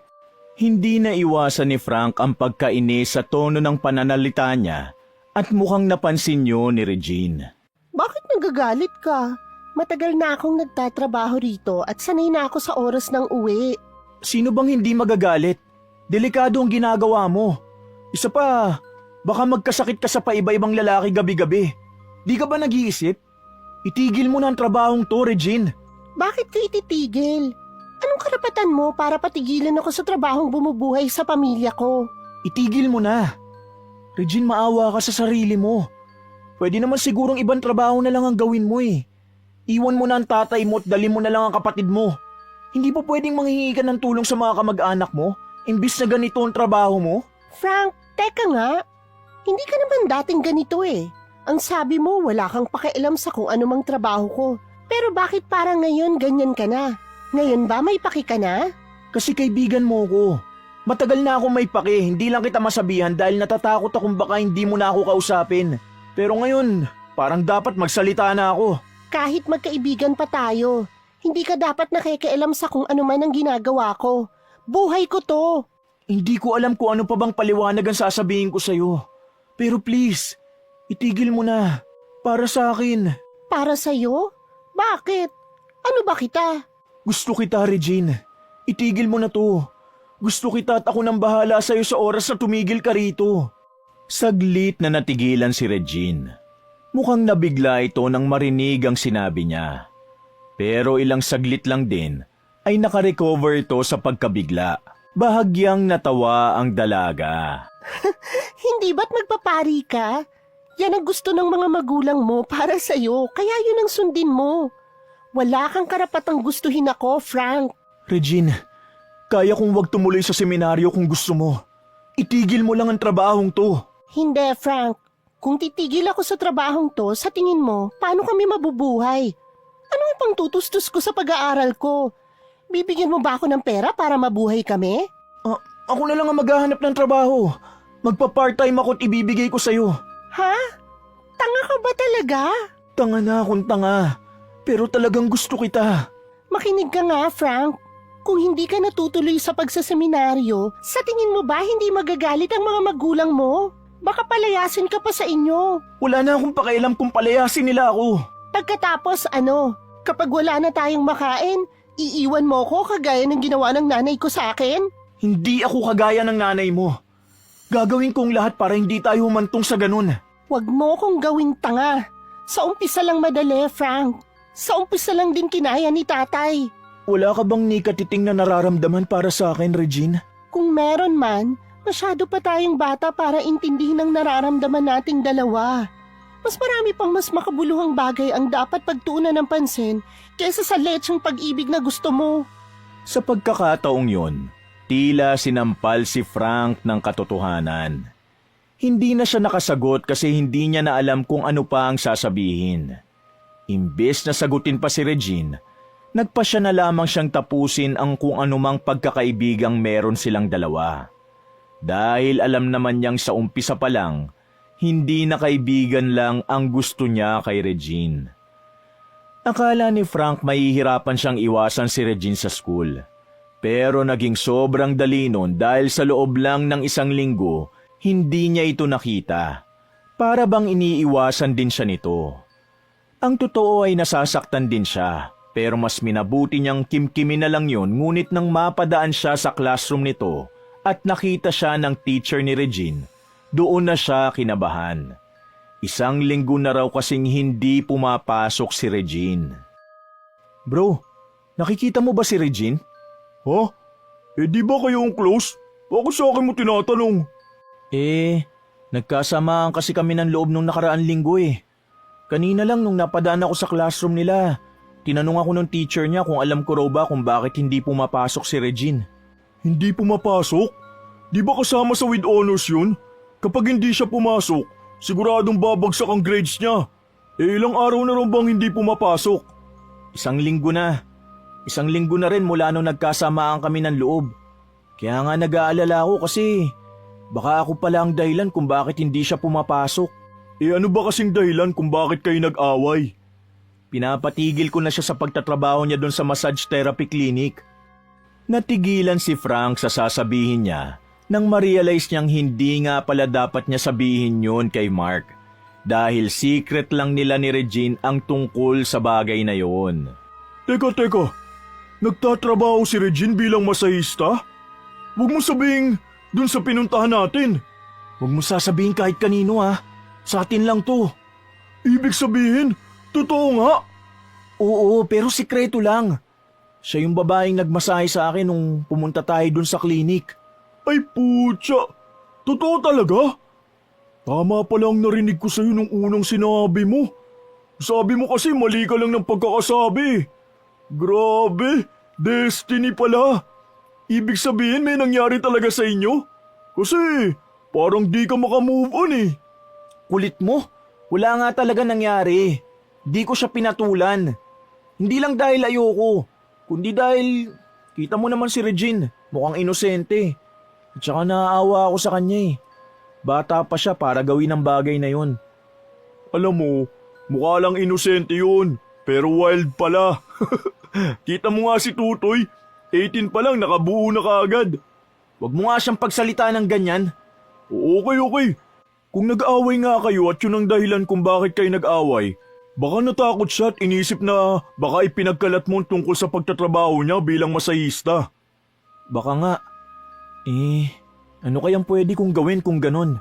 Hindi na iwasan ni Frank ang pagkainis sa tono ng pananalita niya at mukhang napansin niyo ni Regine. Bakit nagagalit ka? Matagal na akong nagtatrabaho rito at sanay na ako sa oras ng uwi. Sino bang hindi magagalit? Delikado ang ginagawa mo. Isa pa, baka magkasakit ka sa paiba-ibang lalaki gabi-gabi. Di ka ba nag-iisip? Itigil mo na ang trabahong to, Regine. Bakit ka ititigil? Anong karapatan mo para patigilan ako sa trabahong bumubuhay sa pamilya ko? Itigil mo na. Regine, maawa ka sa sarili mo. Pwede naman sigurong ibang trabaho na lang ang gawin mo eh. Iwan mo na ang tatay mo at dali mo na lang ang kapatid mo. Hindi pa pwedeng manghihingi ka ng tulong sa mga kamag-anak mo, imbis na ganito ang trabaho mo? Frank, teka nga. Hindi ka naman dating ganito eh. Ang sabi mo, wala kang pakialam sa kung anumang trabaho ko. Pero bakit parang ngayon ganyan ka na? Ngayon ba may paki ka na? Kasi kaibigan mo ko. Matagal na akong may pake, hindi lang kita masabihan dahil natatakot akong baka hindi mo na ako kausapin. Pero ngayon, parang dapat magsalita na ako. Kahit magkaibigan pa tayo, hindi ka dapat nakikialam sa kung ano man ang ginagawa ko. Buhay ko to. Hindi ko alam kung ano pa bang paliwanag ang sasabihin ko sa'yo. Pero please, itigil mo na. Para sa akin. Para sa'yo? Bakit? Ano ba kita? Gusto kita, Regine. Itigil mo na to. Gusto kita at ako nang bahala sa'yo sa oras na tumigil ka rito. Saglit na natigilan si Regine. Mukhang nabigla ito nang marinig ang sinabi niya. Pero ilang saglit lang din ay nakarecover ito sa pagkabigla. Bahagyang natawa ang dalaga. Hindi ba't magpapari ka? Yan ang gusto ng mga magulang mo para sa'yo, kaya yun ang sundin mo. Wala kang karapatang gustuhin ako, Frank. Regine, kaya kong wag tumuloy sa seminaryo kung gusto mo. Itigil mo lang ang trabahong to. Hindi, Frank. Kung titigil ako sa trabahong to, sa tingin mo, paano kami mabubuhay? Ano ang pangtutustos ko sa pag-aaral ko? Bibigyan mo ba ako ng pera para mabuhay kami? Ako na lang ang maghahanap ng trabaho. Magpa-part-time ako at ibibigay ko sa'yo. Ha? Tanga ka ba talaga? Tanga na akong tanga. Pero talagang gusto kita. Makinig ka nga, Frank. Kung hindi ka natutuloy sa pagsaseminaryo, sa tingin mo ba hindi magagalit ang mga magulang mo? Baka palayasin ka pa sa inyo. Wala na akong pakialam kung palayasin nila ako. Pagkatapos ano, kapag wala na tayong makain, iiwan mo ko kagaya ng ginawa ng nanay ko sa akin? Hindi ako kagaya ng nanay mo. Gagawin kong lahat para hindi tayo humantong sa ganun. Huwag mo kong gawing tanga. Sa umpisa lang madali, Frank. Sa umpisa lang din kinaya ni tatay. Wala ka bang nikatiting na nararamdaman para sa akin, Regine? Kung meron man, masyado pa tayong bata para intindihin ang nararamdaman nating dalawa. Mas marami pang mas makabuluhang bagay ang dapat pagtuunan ng pansin kaysa sa lecheng pag-ibig na gusto mo. Sa pagkakataong yon, tila sinampal si Frank ng katotohanan. Hindi na siya nakasagot kasi hindi niya na alam kung ano pa ang sasabihin. Imbes na sagutin pa si Regine, nagpasya na lamang siyang tapusin ang kung anumang pagkakaibigang meron silang dalawa. Dahil alam naman niyang sa umpisa pa lang, hindi na kaibigan lang ang gusto niya kay Regine. Akala ni Frank mahihirapan siyang iwasan si Regine sa school. Pero naging sobrang dali nun dahil sa loob lang ng isang linggo, hindi niya ito nakita. Para bang iniiwasan din siya nito. Ang totoo ay nasasaktan din siya, pero mas minabuti niyang kimkimin na lang yun ngunit nang mapadaan siya sa classroom nito at nakita siya ng teacher ni Regine, doon na siya kinabahan. Isang linggo na raw kasing hindi pumapasok si Regine. Bro, nakikita mo ba si Regine? Ha? Di ba kayong close? Bakit sa akin mo tinatanong? Nagkasamaan kasi kami ng loob nung nakaraan linggo eh. Kanina lang nung napadaan ako sa classroom nila, tinanong ako ng teacher niya kung alam ko raw ba kung bakit hindi pumapasok si Regine. Hindi pumapasok? Di ba kasama sa with honors yun? Kapag hindi siya pumasok, siguradong babagsak ang grades niya. Ilang araw na rin bang hindi pumapasok? Isang linggo na. Isang linggo na rin mula nung nagkasamaan kami ng loob. Kaya nga nag-aalala ako kasi baka ako pala ang dahilan kung bakit hindi siya pumapasok. Ano ba kasing dahilan kung bakit kayo nag-away? Pinapatigil ko na siya sa pagtatrabaho niya doon sa massage therapy clinic. Natigilan si Frank sa sasabihin niya nang ma-realize niyang hindi nga pala dapat niya sabihin yun kay Mark dahil secret lang nila ni Regine ang tungkol sa bagay na yon. Teka, nagtatrabaho si Regine bilang masahista? Huwag mo sabihin dun sa pinuntahan natin. Huwag mo sasabihin kahit kanino ha. Sa atin lang to. Ibig sabihin, totoo nga. Oo, pero sikreto lang. Siya yung babaeng nagmasahe sa akin nung pumunta tayo dun sa klinik. Ay putya, totoo talaga? Tama pa lang narinig ko sa'yo nung unang sinabi mo. Sabi mo kasi mali ka lang ng pagkakasabi. Grabe, destiny pala. Ibig sabihin may nangyari talaga sa inyo? Kasi parang di ka makamove on eh. Kulit mo? Wala nga talaga nangyari. Di ko siya pinatulan. Hindi lang dahil ayoko, kundi dahil kita mo naman si Regine, mukhang inosente. At saka naaawa ako sa kanya eh. Bata pa siya para gawin ang bagay na yun. Alam mo, mukha lang inosente yun, pero wild pala. Kita mo nga si Tutoy, 18 pa lang nakabuo na kaagad. Huwag mo nga siyang pagsalita ng ganyan. Okay. Kung nag-away nga kayo at yun ang dahilan kung bakit kayo nag-away, baka natakot siya at inisip na baka ipinagkalat mo tungkol sa pagtatrabaho niya bilang masahista. Baka nga. Ano kayang pwede kong gawin kung ganon?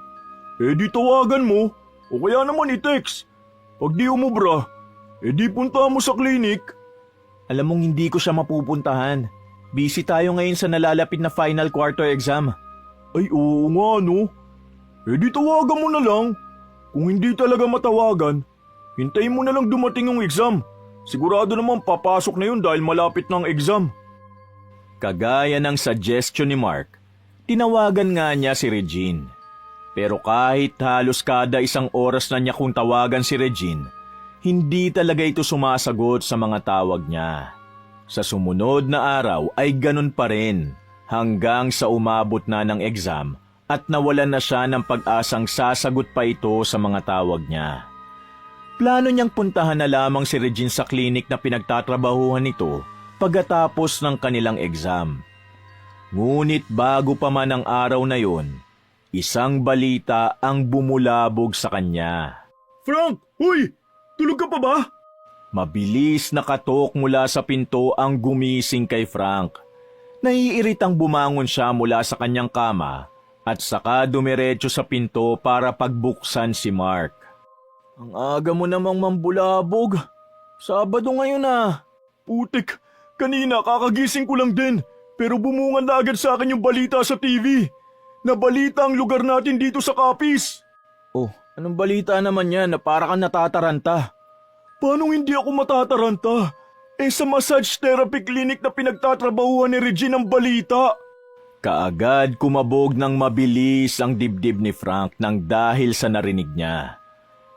Di tawagan mo, o kaya naman i-text. Pag di umubra, di punta mo sa klinik. Alam mong hindi ko siya mapupuntahan. Busy tayo ngayon sa nalalapit na final quarter exam. Ay oo nga no. Di tawagan mo na lang. Kung hindi talaga matawagan, hintayin mo na lang dumating yung exam. Sigurado naman papasok na yun dahil malapit na ang exam. Kagaya ng suggestion ni Mark, tinawagan nga niya si Regine. Pero kahit halos kada isang oras na niya kung tawagan si Regine, hindi talaga ito sumasagot sa mga tawag niya. Sa sumunod na araw ay ganun pa rin hanggang sa umabot na ng exam at nawalan na siya ng pag-asang sasagot pa ito sa mga tawag niya. Plano niyang puntahan na lamang si Regine sa klinik na pinagtatrabahuhan nito pagkatapos ng kanilang exam. Ngunit bago pa man ang araw na yon, isang balita ang bumulabog sa kanya. Frank! Huy! Tulog ka pa ba? Mabilis na katok mula sa pinto ang gumising kay Frank. Naiiritang bumangon siya mula sa kanyang kama at saka dumiretso sa pinto para pagbuksan si Mark. Ang aga mo namang mambulabog. Sabado ngayon ah. Putik, kanina kakagising ko lang din. Pero bumungan na agad sa akin yung balita sa TV. Nabalita ang lugar natin dito sa Capiz. Oh, anong balita naman yan na para kang natataranta? Paano hindi ako matataranta? Sa massage therapy clinic na pinagtatrabahuhan ni Regine ang balita. Kaagad kumabog ng mabilis ang dibdib ni Frank nang dahil sa narinig niya.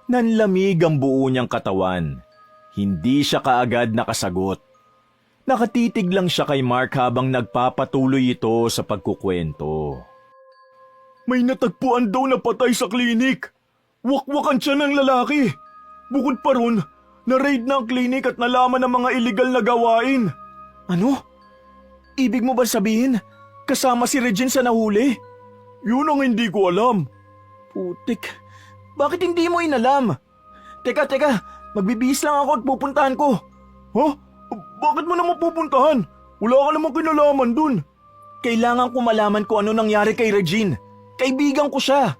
Nanlamig ang buo niyang katawan. Hindi siya kaagad nakasagot. Nakatitig lang siya kay Mark habang nagpapatuloy ito sa pagkukwento. May natagpuan daw na patay sa klinik. Wakwakan siya ng lalaki. Bukod pa ron, na-raid na ang klinik at nalaman ng mga illegal na gawain. Ano? Ibig mo ba sabihin, kasama si Regine sa nahuli? Yun ang hindi ko alam. Putik, bakit hindi mo inalam? Teka, magbibihis lang ako at pupuntahan ko. Ha? Bakit mo naman pupuntahan? Wala ka namang kinalaman dun. Kailangan ko malaman kung ano nangyari kay Regine. Kaibigan ko siya.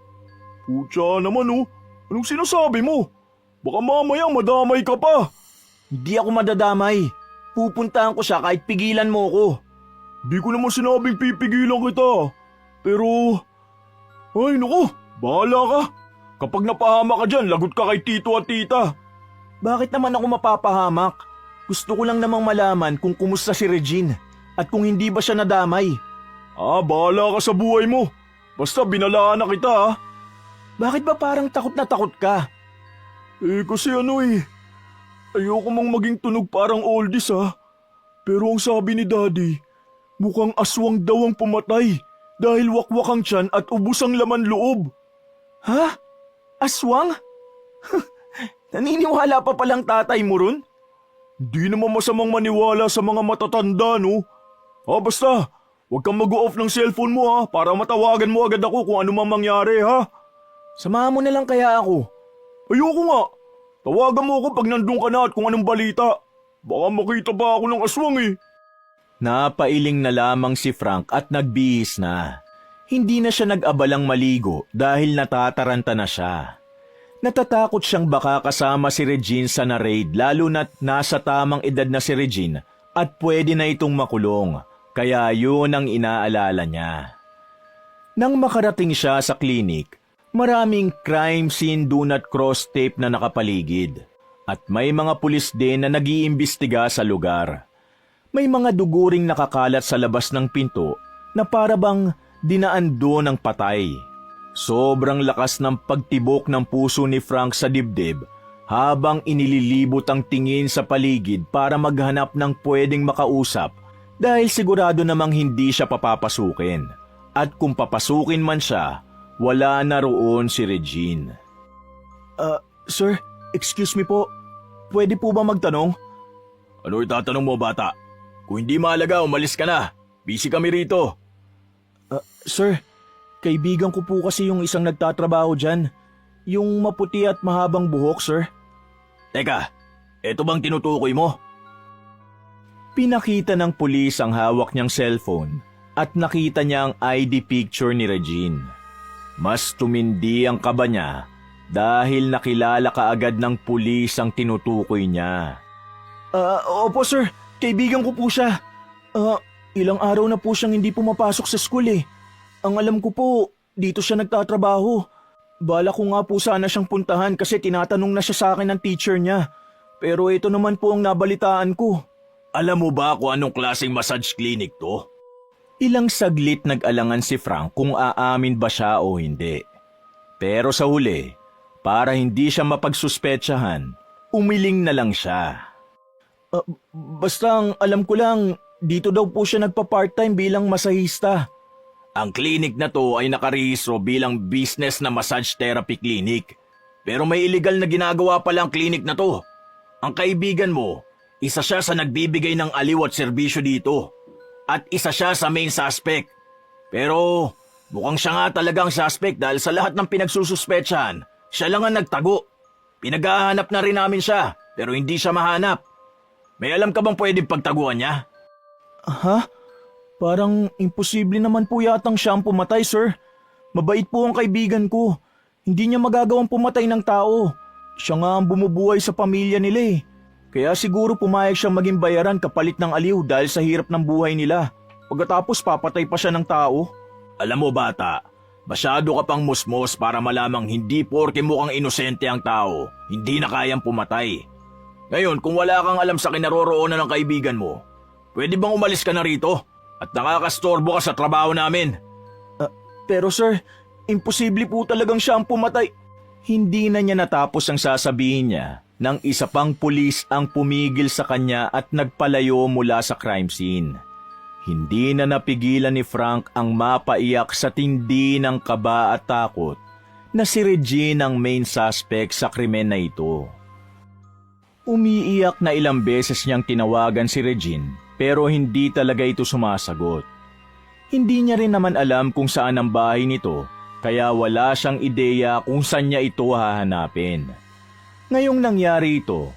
Putya naman oh. Anong sinasabi mo? Baka mamaya madamay ka pa. Hindi ako madadamay. Pupuntahan ko siya kahit pigilan mo ko. Di ko naman sinabing pipigilan kita. Pero... Ay naku, bahala ka. Kapag napahama ka dyan, lagot ka kay tito at tita. Bakit naman ako mapapahamak? Gusto ko lang namang malaman kung kumusta si Regine at kung hindi ba siya nadamay. Bahala ka sa buhay mo. Basta binalaan na kita ha. Bakit ba parang takot na takot ka? Kasi ayoko mang maging tunog parang oldies ha. Pero ang sabi ni Daddy, mukhang aswang daw ang pumatay dahil wakwak ang tiyan at ubos ang laman loob. Ha? Aswang? Naniniwala pa palang tatay mo ron? Di naman masamang maniwala sa mga matatanda no. Basta, huwag kang mag-off ng cellphone mo ha para matawagan mo agad ako kung ano mang mangyari ha. Samahan mo na lang kaya ako. Ayoko nga. Tawagan mo ako pag nandun ka na at kung anong balita. Baka makita pa ako ng aswang eh. Napailing na lamang si Frank at nagbihis na. Hindi na siya nag-abalang maligo dahil natataranta na siya. Natatakot siyang baka kasama si Regine sa na-raid lalo na't nasa tamang edad na si Regine at pwede na itong makulong. Kaya yun ang inaalala niya. Nang makarating siya sa klinik, Maraming crime scene do not cross tape na nakapaligid. At may mga pulis din na nag-iimbestiga sa lugar. May mga duguring nakakalat sa labas ng pinto na para bang dinaan doon ng patay. Sobrang lakas ng pagtibok ng puso ni Frank sa dibdib habang inililibot ang tingin sa paligid para maghanap ng pwedeng makausap dahil sigurado namang hindi siya papapasukin. At kung papasukin man siya, wala na roon si Regine. Sir, excuse me po. Pwede po ba magtanong? Ano itatanong mo, bata? Kung hindi mahalaga, umalis ka na. Busy kami rito. Sir, kaibigan ko po kasi yung isang nagtatrabaho dyan. Yung maputi at mahabang buhok, sir. Teka, eto bang tinutukoy mo? Pinakita ng pulis ang hawak niyang cellphone at nakita niya ang ID picture ni Regine. Mas tumindi ang kaba niya dahil nakilala kaagad ng pulis ang tinutukoy niya. Opo sir, kaibigan ko po siya. Ilang araw na po siyang hindi pumapasok sa school eh. Ang alam ko po, dito siya nagtatrabaho. Bala ko nga po sana siyang puntahan kasi tinatanong na siya sa akin ng teacher niya. Pero ito naman po ang nabalitaan ko. Alam mo ba kung anong klaseng massage clinic to? Ilang saglit nag-alangan si Frank kung aamin ba siya o hindi. Pero sa huli, para hindi siya mapagsuspetsahan, umiling na lang siya. Basta ang alam ko lang, dito daw po siya nagpa-part-time bilang masahista. Ang clinic na to ay nakarehistro bilang business na massage therapy clinic. Pero may illegal na ginagawa pala ang clinic na to. Ang kaibigan mo, isa siya sa nagbibigay ng aliw at serbisyo dito. At isa siya sa main suspect. Pero mukhang siya nga talagang suspect dahil sa lahat ng pinagsususpetsahan, siya lang ang nagtago. Pinaghahanap na rin namin siya pero hindi siya mahanap. May alam ka bang pwedeng pagtaguan niya? Ha? Parang imposible naman po yatang siya ang pumatay, sir. Mabait po ang kaibigan ko. Hindi niya magagawang pumatay ng tao. Siya nga ang bumubuhay sa pamilya nila eh. Kaya siguro pumayag siyang maging bayaran kapalit ng aliw dahil sa hirap ng buhay nila. Pagkatapos papatay pa siya ng tao. Alam mo bata, masyado ka pang musmos para malamang hindi porke mukhang inosente ang tao, hindi na kayang pumatay. Ngayon, kung wala kang alam sa kinaroroonan ng kaibigan mo, pwede bang umalis ka na rito? At nakakastorbo ka sa trabaho namin. Pero sir, imposible po talagang siya ang pumatay. Hindi na niya natapos ang sasabihin niya nang isa pang pulis ang pumigil sa kanya at nagpalayo mula sa crime scene. Hindi na napigilan ni Frank ang mapaiyak sa tindi ng kaba at takot na si Regine ang main suspect sa krimen na ito. Umiiyak na ilang beses niyang tinawagan si Regine pero hindi talaga ito sumasagot. Hindi niya rin naman alam kung saan ang bahay nito kaya wala siyang ideya kung saan niya ito hahanapin. Ngayong nangyari ito,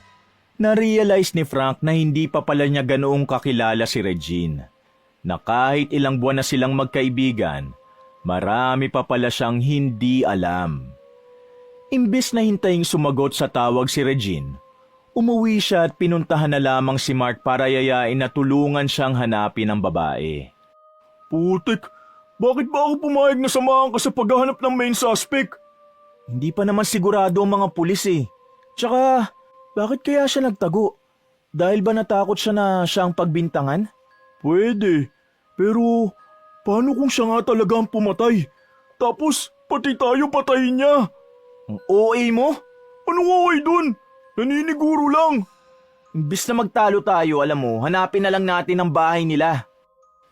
na-realize ni Frank na hindi pa pala niya ganoong kakilala si Regine. Na kahit ilang buwan na silang magkaibigan, marami pa pala siyang hindi alam. Imbes na hintaying sumagot sa tawag si Regine, umuwi siya at pinuntahan na lamang si Mark para yayain na tulungan siyang hanapin ang babae. Putik, bakit ba ako pumayag na samahan ka sa paghahanap ng main suspect? Hindi pa naman sigurado ang mga pulis eh. Tsaka, bakit kaya siya nagtago? Dahil ba natakot siya na siya ang pagbintangan? Pwede, pero paano kung siya nga talaga ang pumatay? Tapos pati tayo patayin niya. Ang OA mo? Anong okay dun? Naniniguro lang. Imbis na magtalo tayo, alam mo, hanapin na lang natin ang bahay nila.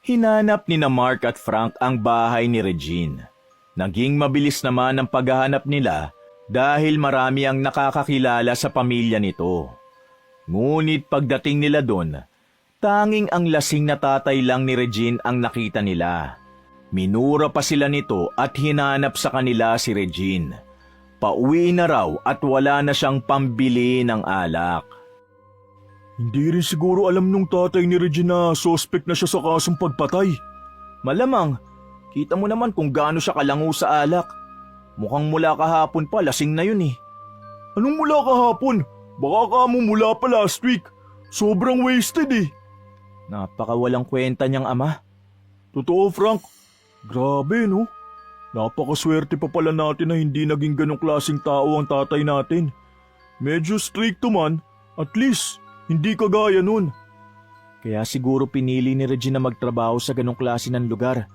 Hinanap ni na Mark at Frank ang bahay ni Regine. Naging mabilis naman ang paghahanap nila dahil marami ang nakakakilala sa pamilya nito. Ngunit pagdating nila doon, tanging ang lasing na tatay lang ni Regine ang nakita nila. Minura pa sila nito at hinanap sa kanila si Regine. Pauwi na raw at wala na siyang pambili ng alak. Hindi rin siguro alam nung tatay ni Regine na suspect na siya sa kasong pagpatay. Malamang, kita mo naman kung gaano siya kalango sa alak. Mukhang mula kahapon pa, lasing na yun eh. Anong mula kahapon? Baka ka mo mula pa last week. Sobrang wasted eh. Napakawalang kwenta niyang ama. Totoo, Frank. Grabe, no? Napakaswerte pa pala natin na hindi naging ganong klaseng tao ang tatay natin. Medyo stricto man, at least hindi kagaya nun. Kaya siguro pinili ni Regine na magtrabaho sa ganong klase ng lugar.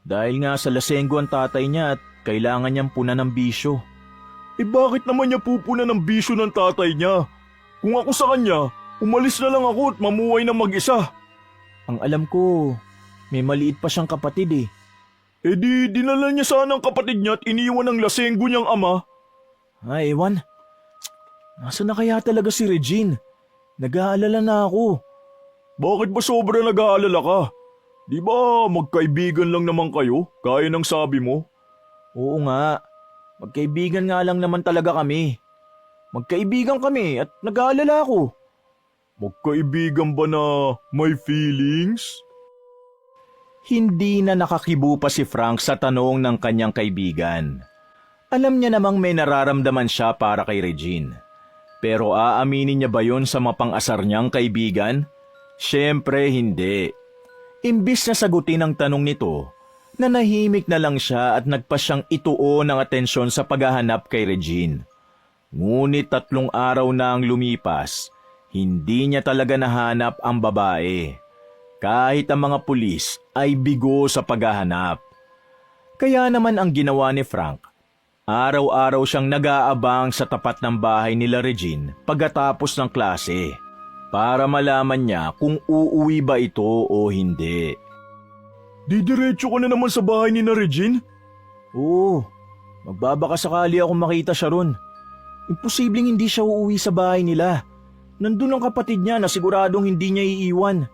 Dahil nga sa lasenggo ang tatay niya at kailangan niyang puna ng bisyo. Bakit naman niya pupuna ng bisyo ng tatay niya? Kung ako sa kanya, umalis na lang ako at mamuhay ng mag-isa. Ang alam ko, may maliit pa siyang kapatid eh. Di dinala niya sana ang kapatid niya at iniwan ang lasenggo niyang ama. Ewan. Nasaan na kaya talaga si Regine? Nag-aalala na ako. Bakit ba sobra nag-aalala ka? Di ba magkaibigan lang naman kayo, gaya ng sabi mo? Oo nga. Magkaibigan nga lang naman talaga kami. Magkaibigan kami at nag-aalala ako. Magkaibigan ba na may feelings? Hindi na nakakibo pa si Frank sa tanong ng kanyang kaibigan. Alam niya namang may nararamdaman siya para kay Regine. Pero aaminin niya ba yon sa mapang-asar niyang kaibigan? Siyempre hindi. Imbis na sagutin ang tanong nito, nanahimik na lang siya at nagpa siyang ituon ng atensyon sa paghahanap kay Regine. Ngunit 3 araw na ang lumipas, hindi niya talaga nahanap ang babae. Kahit ang mga pulis ay bigo sa paghahanap. Kaya naman ang ginawa ni Frank, araw-araw siyang nag-aabang sa tapat ng bahay nila Regine pagkatapos ng klase para malaman niya kung uuwi ba ito o hindi. Didiretso ka na naman sa bahay ni na Regine? Oo, magbabaka sakali ako makita siya ron. Imposibleng hindi siya uuwi sa bahay nila. Nandun ang kapatid niya na siguradong hindi niya iiwan.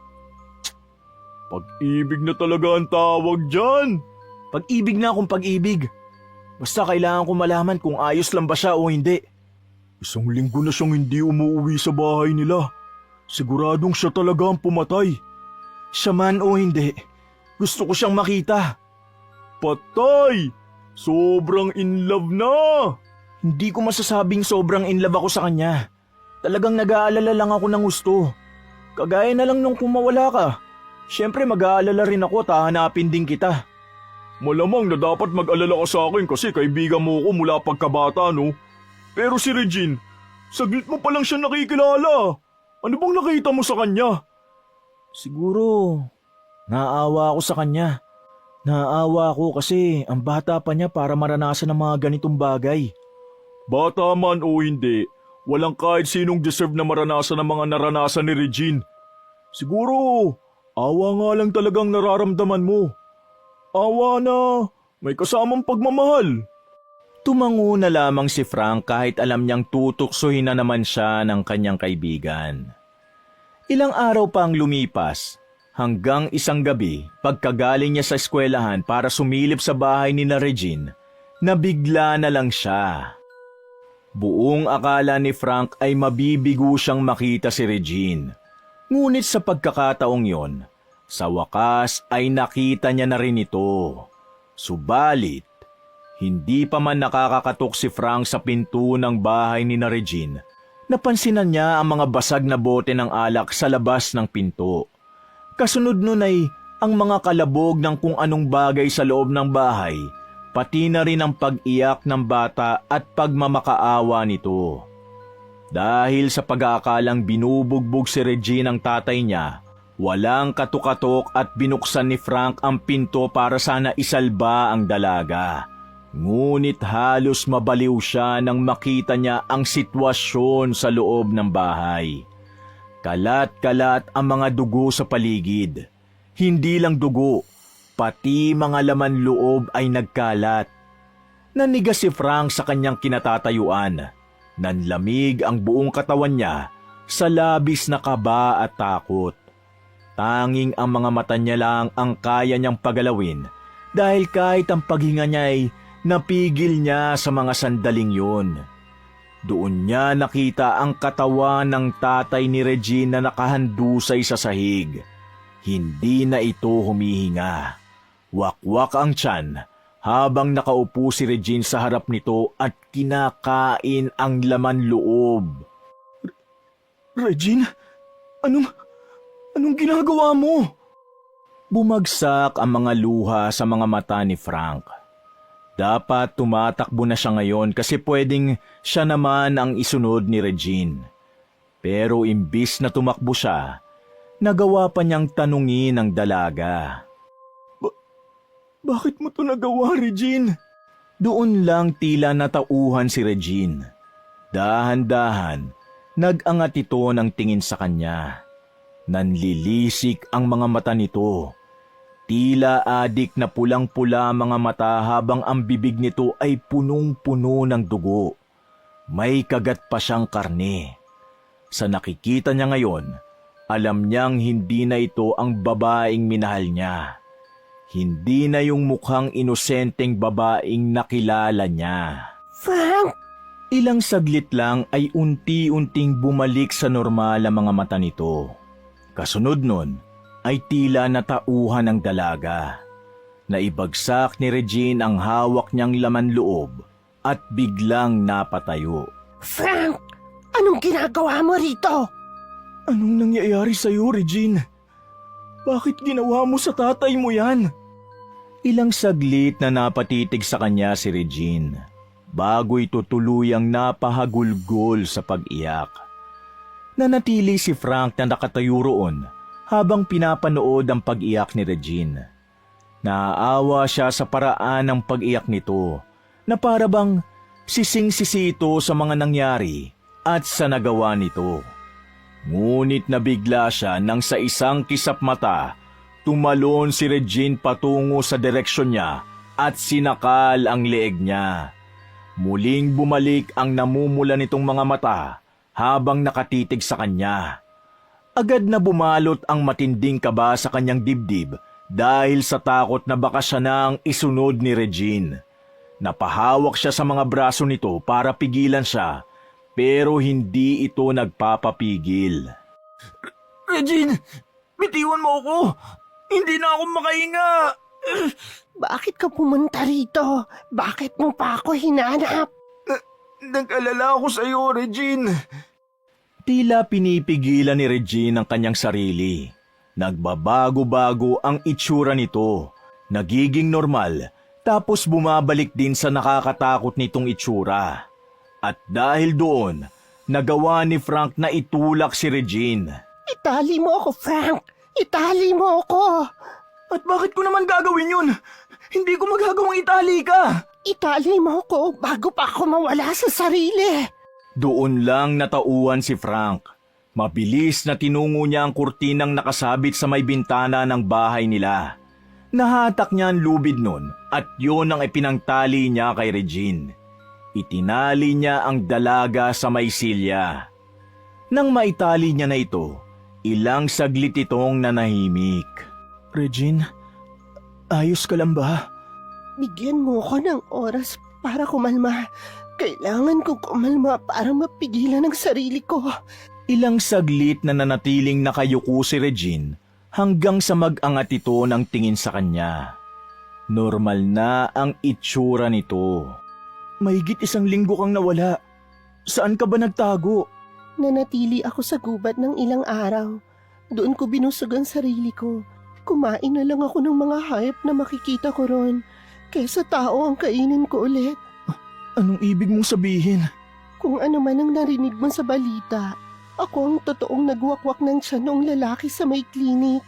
Pag-ibig na talaga ang tawag dyan. Pag-ibig na akong pag-ibig. Basta kailangan ko malaman kung ayos lang ba siya o hindi. 1 linggo na siyang hindi umuwi sa bahay nila. Siguradong siya talaga ang pumatay. Siya man o hindi, gusto ko siyang makita. Patay! Sobrang in love na! Hindi ko masasabing sobrang in love ako sa kanya. Talagang nag-aalala lang ako ng gusto. Kagaya na lang nung kumawala ka. Siyempre mag-aalala rin ako at hahanapin din kita. Malamang na dapat mag-alala ka sa akin kasi kaibigan mo ko mula pagkabata, no? Pero si Regine, saglit mo pa lang siya nakikilala. Ano bang nakita mo sa kanya? Siguro, naawa ako sa kanya. Naawa ako kasi ang bata pa niya para maranasan ng mga ganitong bagay. Bata man o hindi, walang kahit sinong deserve na maranasan ng mga naranasan ni Regine. Siguro, awa nga lang talagang nararamdaman mo. Awa na may kasamang pagmamahal. Tumango na lamang si Frank kahit alam niyang tutuksohin na naman siya ng kanyang kaibigan. Ilang araw pa ang lumipas hanggang isang gabi pagkagaling niya sa eskwelahan para sumilip sa bahay ni na Regine, nabigla na lang siya. Buong akala ni Frank ay mabibigo siyang makita si Regine. Ngunit sa pagkakataong yon, sa wakas ay nakita niya na rin ito. Subalit, hindi pa man nakakakatok si Frank sa pinto ng bahay ni na Regine, napansinan niya ang mga basag na bote ng alak sa labas ng pinto. Kasunod nun ay ang mga kalabog ng kung anong bagay sa loob ng bahay, pati na rin ang pag-iyak ng bata at pagmamakaawa nito. Dahil sa pag-aakalang binubugbog si Regine ang tatay niya, walang katukatok at binuksan ni Frank ang pinto para sana isalba ang dalaga. Ngunit halos mabaliw siya nang makita niya ang sitwasyon sa loob ng bahay. Kalat-kalat ang mga dugo sa paligid. Hindi lang dugo, pati mga laman loob ay nagkalat. Nanigas si Frank sa kanyang kinatatayuan. Nanlamig ang buong katawan niya sa labis na kaba at takot. Tanging ang mga mata niya lang ang kaya niyang pagalawin dahil kahit ang paghinga niya ay napigil niya sa mga sandaling yun. Doon niya nakita ang katawan ng tatay ni Regine na nakahandusay sa sahig. Hindi na ito humihinga. Wakwak ang tiyan habang nakaupo si Regine sa harap nito at kinakain ang laman loob. Regine, anong ginagawa mo? Bumagsak ang mga luha sa mga mata ni Frank. Dapat tumatakbo na siya ngayon kasi pwedeng siya naman ang isunod ni Regine. Pero imbis na tumakbo siya, nagawa pa niyang tanungin ang dalaga. Bakit mo to nagawa, Regine? Doon lang tila natauhan si Regine. Dahan-dahan, nag-angat ito ng tingin sa kanya. Nanlilisik ang mga mata nito. Tila adik na pulang-pula mga mata habang ang bibig nito ay punong-puno ng dugo. May kagat pa siyang karne. Sa nakikita niya ngayon, alam niyang hindi na ito ang babaeng minahal niya. Hindi na yung mukhang inosenteng babaeng nakilala niya. Frank! Ilang saglit lang ay unti-unting bumalik sa normal ang mga mata nito. Kasunod nun ay tila natauhan ng dalaga. Naibagsak ni Regine ang hawak niyang laman loob at biglang napatayo. Frank! Anong ginagawa mo rito? Anong nangyayari sa'yo, Regine? Bakit ginawa mo sa tatay mo yan? Ilang saglit na napatitig sa kanya si Regine bago ito tuluyang napahagulgol sa pag-iyak. Nanatili si Frank na nakatayo roon habang pinapanood ang pag-iyak ni Regine. Naaawa siya sa paraan ng pag-iyak nito na para bang sising-sisi ito sa mga nangyari at sa nagawa nito. Ngunit nabigla siya nang sa isang kisap mata, tumalon si Regine patungo sa direksyon niya at sinakal ang leeg niya. Muling bumalik ang namumula nitong mga mata habang nakatitig sa kanya. Agad na bumalot ang matinding kaba sa kanyang dibdib dahil sa takot na baka siya na ang isunod ni Regine. Napahawak siya sa mga braso nito para pigilan siya, pero hindi ito nagpapapigil. Regine, bitiwan mo ako! Hindi na ako makahinga! Bakit ka pumunta rito? Bakit mo pa ako hinanap? Nag-alala ako sa iyo, Regine. Tila pinipigilan ni Regine ang kanyang sarili. Nagbabago-bago ang itsura nito. Nagiging normal, tapos bumabalik din sa nakakatakot nitong itsura. At dahil doon, nagawa ni Frank na itulak si Regine. Itali mo ako, Frank! Itali mo ako! At bakit ko naman gagawin yun? Hindi ko magagawang itali ka! Itali mo ako bago pa ako mawala sa sarili! Doon lang natauhan si Frank. Mabilis na tinungo niya ang kurtinang nakasabit sa may bintana ng bahay nila. Nahatak niya ang lubid nun at yun ang ipinangtali niya kay Regine. Itinali niya ang dalaga sa may silya. Nang maitali niya na ito, ilang saglit itong nanahimik. Regine, ayos ka lang ba? Bigyan mo ko ng oras para kumalma. Kailangan kong kumalma para mapigilan ang sarili ko. Ilang saglit na nanatiling nakayuko si Regine hanggang sa mag-angat ito ng tingin sa kanya. Normal na ang itsura nito. Mahigit 1 linggo kang nawala. Saan ka ba nagtago? Nanatili ako sa gubat ng ilang araw. Doon ko binusog ang sarili ko. Kumain na lang ako ng mga hayop na makikita ko ron, kaysa tao ang kainin ko ulit. Anong ibig mong sabihin? Kung ano man ang narinig mo sa balita, ako ang totoong nagwakwak ng tiyan noong lalaki sa may klinik.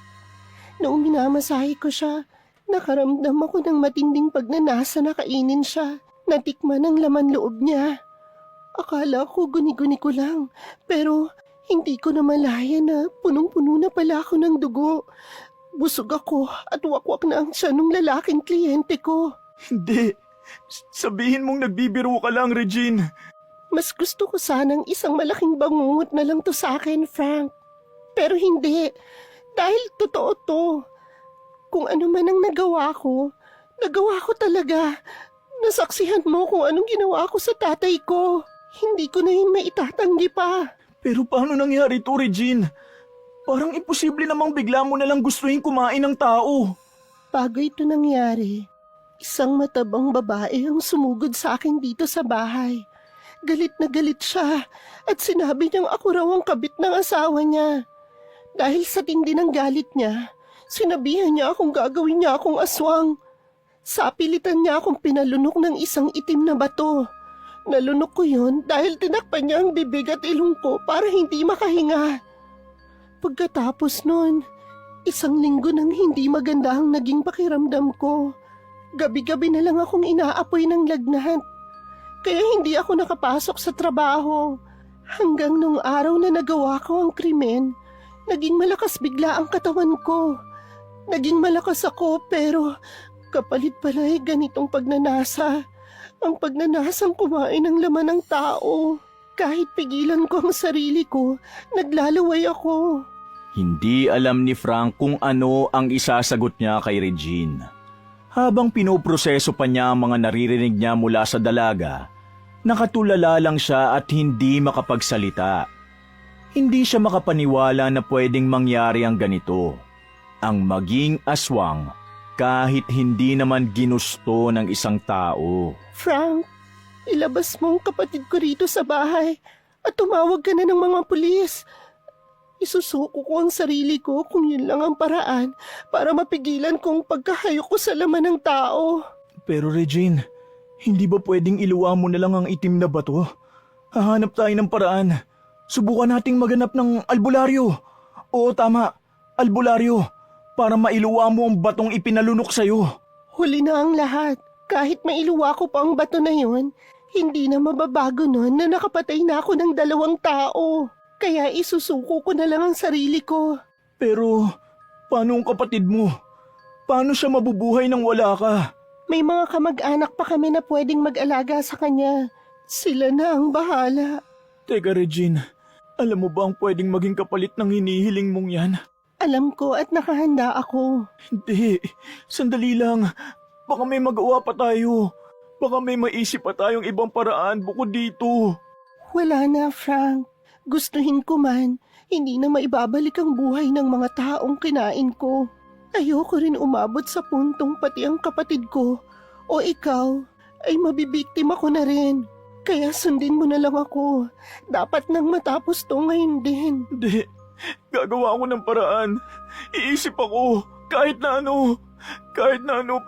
Noong minamasahe ko siya, nakaramdam ako ng matinding pagnanasa na kainin siya. Natikman ang laman loob niya. Akala ko guni-guni ko lang, pero hindi ko na malaya na punong-puno na pala ako ng dugo. Busog ako at wakwak na ang tiyan ng lalaking kliyente ko. Hindi. Sabihin mong nagbibiro ka lang, Regine. Mas gusto ko sanang isang malaking bangungot na lang to sa akin, Frank. Pero hindi. Dahil totoo to. Kung ano man ang nagawa ko talaga. Nasaksihan mo kung anong ginawa ko sa tatay ko. Hindi ko na yun maitatanggi pa. Pero paano nangyari to, Regine? Parang imposible namang bigla mo nalang gustuhin kumain ng tao. Bago ito nangyari, isang matabang babae ang sumugod sa akin dito sa bahay. Galit na galit siya at sinabi niyang ako raw ang kabit ng asawa niya. Dahil sa tindi ng galit niya, sinabihan niya akong gagawin niya akong aswang. Sa pilitan niya akong pinalunok ng isang itim na bato. Nalunok ko yun dahil tinakpan niya ang bibig at ilong ko para hindi makahinga. Pagkatapos nun, 1 linggo nang hindi maganda ang naging pakiramdam ko. Gabi-gabi na lang akong inaapoy ng lagnat. Kaya hindi ako nakapasok sa trabaho. Hanggang nung araw na nagawa ko ang krimen, naging malakas bigla ang katawan ko. Naging malakas ako pero kapalit pala ay ganitong pagnanasa. Ang pagnanasang kumain ng laman ng tao. Kahit pigilan ko ang sarili ko, naglalaway ako. Hindi alam ni Frank kung ano ang isasagot niya kay Regine. Habang pinoproseso pa niya ang mga naririnig niya mula sa dalaga, nakatulala lang siya at hindi makapagsalita. Hindi siya makapaniwala na pwedeng mangyari ang ganito. Ang maging aswang kahit hindi naman ginusto ng isang tao. Frank, ilabas mo ang kapatid ko rito sa bahay at tumawag ka na ng mga pulis. Isusuko ko ang sarili ko kung yun lang ang paraan para mapigilan kong pagkahayok ko sa laman ng tao. Pero Regine, hindi ba pwedeng iluwa mo na lang ang itim na bato? Hahanap tayo ng paraan. Subukan nating maganap ng albularyo. Oo, tama, albularyo. Para mailuwa mo ang batong ipinalunok sa'yo. Huli na ang lahat. Kahit mailuwa ko pa ang bato na yun, hindi na mababago nun na nakapatay na ako ng 2 tao. Kaya isusuko ko na lang ang sarili ko. Pero, paano ang kapatid mo? Paano siya mabubuhay nang wala ka? May mga kamag-anak pa kami na pwedeng mag-alaga sa kanya. Sila na ang bahala. Teka Regine, alam mo ba ang pwedeng maging kapalit ng hinihiling mong yan? Alam ko at nakahanda ako. Hindi, sandali lang. Baka may magawa pa tayo. Baka may maisip pa tayong ibang paraan bukod dito. Wala na, Frank. Gustuhin ko man, hindi na maibabalik ang buhay ng mga taong kinain ko. Ayoko rin umabot sa puntong pati ang kapatid ko o ikaw ay mabibiktima ko na rin. Kaya sundin mo na lang ako. Dapat nang matapos to ngayon din. Hindi, gagawa ako ng paraan. Iisip ako, kahit na ano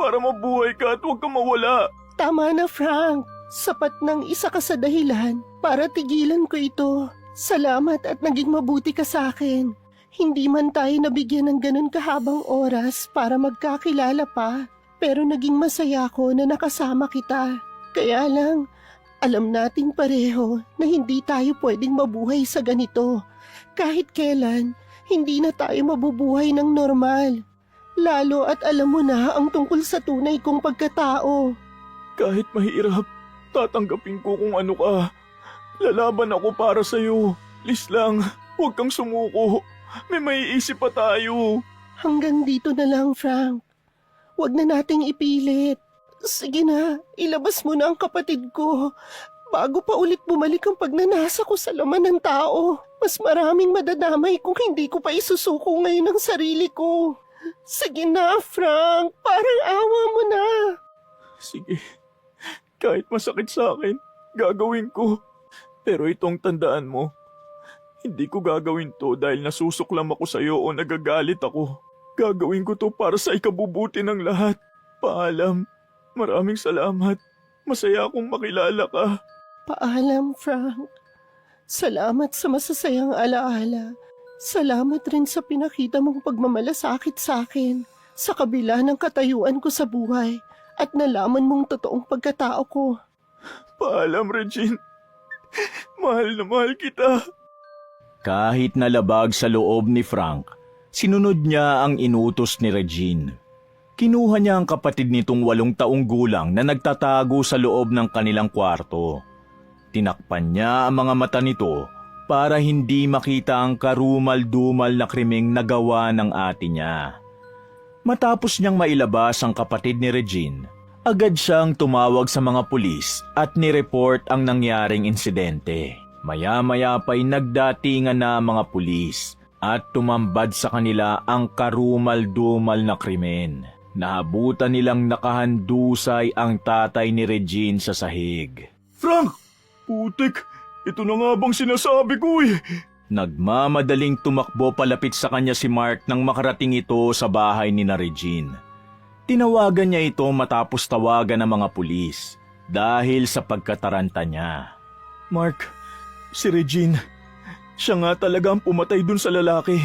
para mabuhay ka at huwag kang mawala. Tama na, Frank. Sapat ng isa ka sa dahilan para tigilan ko ito. Salamat at naging mabuti ka sa akin. Hindi man tayo nabigyan ng ganun kahabang oras para magkakilala pa, pero naging masaya ko na nakasama kita. Kaya lang, alam nating pareho na hindi tayo pwedeng mabuhay sa ganito. Kahit kailan, hindi na tayo mabubuhay ng normal. Lalo at alam mo na ang tungkol sa tunay kong pagkatao. Kahit mahirap, tatanggapin ko kung ano ka. Lalaban ako para sa'yo. Please lang, huwag kang sumuko. May maiisip pa tayo. Hanggang dito na lang, Frank. Huwag na nating ipilit. Sige na, ilabas mo na ang kapatid ko. Bago pa ulit bumalik ang pagnanasa ko sa laman ng tao. Mas maraming madadamay kung hindi ko pa isusuko ngayon ang sarili ko. Sige na, Frank. Parang awa mo na. Sige, kahit masakit sa akin, gagawin ko. Pero itong tandaan mo, hindi ko gagawin to dahil nasusuklam ako sa'yo o nagagalit ako. Gagawin ko to para sa ikabubuti ng lahat. Paalam. Maraming salamat. Masaya akong makilala ka. Paalam, Frank. Salamat sa masasayang alaala. Salamat rin sa pinakita mong pagmamalasakit sa akin sa kabila ng katayuan ko sa buhay at nalaman mong totoong pagkatao ko. Paalam, Regine. Mahal na mahal kita. Kahit nalabag sa loob ni Frank, sinunod niya ang inutos ni Regine. Kinuha niya ang kapatid nitong 8 taong gulang na nagtatago sa loob ng kanilang kwarto. Tinakpan niya ang mga mata nito para hindi makita ang karumal-dumal na krimeng nagawa ng ate niya. Matapos niyang mailabas ang kapatid ni Regine, agad siyang tumawag sa mga pulis at nireport ang nangyaring insidente. Maya-maya pa'y nagdatingan na ang mga pulis at tumambad sa kanila ang karumal-dumal na krimen. Naabutan nilang nakahandusay ang tatay ni Regine sa sahig. Frank! Putik! Ito na nga bang sinasabi ko eh! Nagmamadaling tumakbo palapit sa kanya si Mark nang makarating ito sa bahay ni na Regine. Tinawagan niya ito matapos tawagan ng mga pulis dahil sa pagkataranta niya. Mark, si Regine, siya nga talaga ang pumatay dun sa lalaki.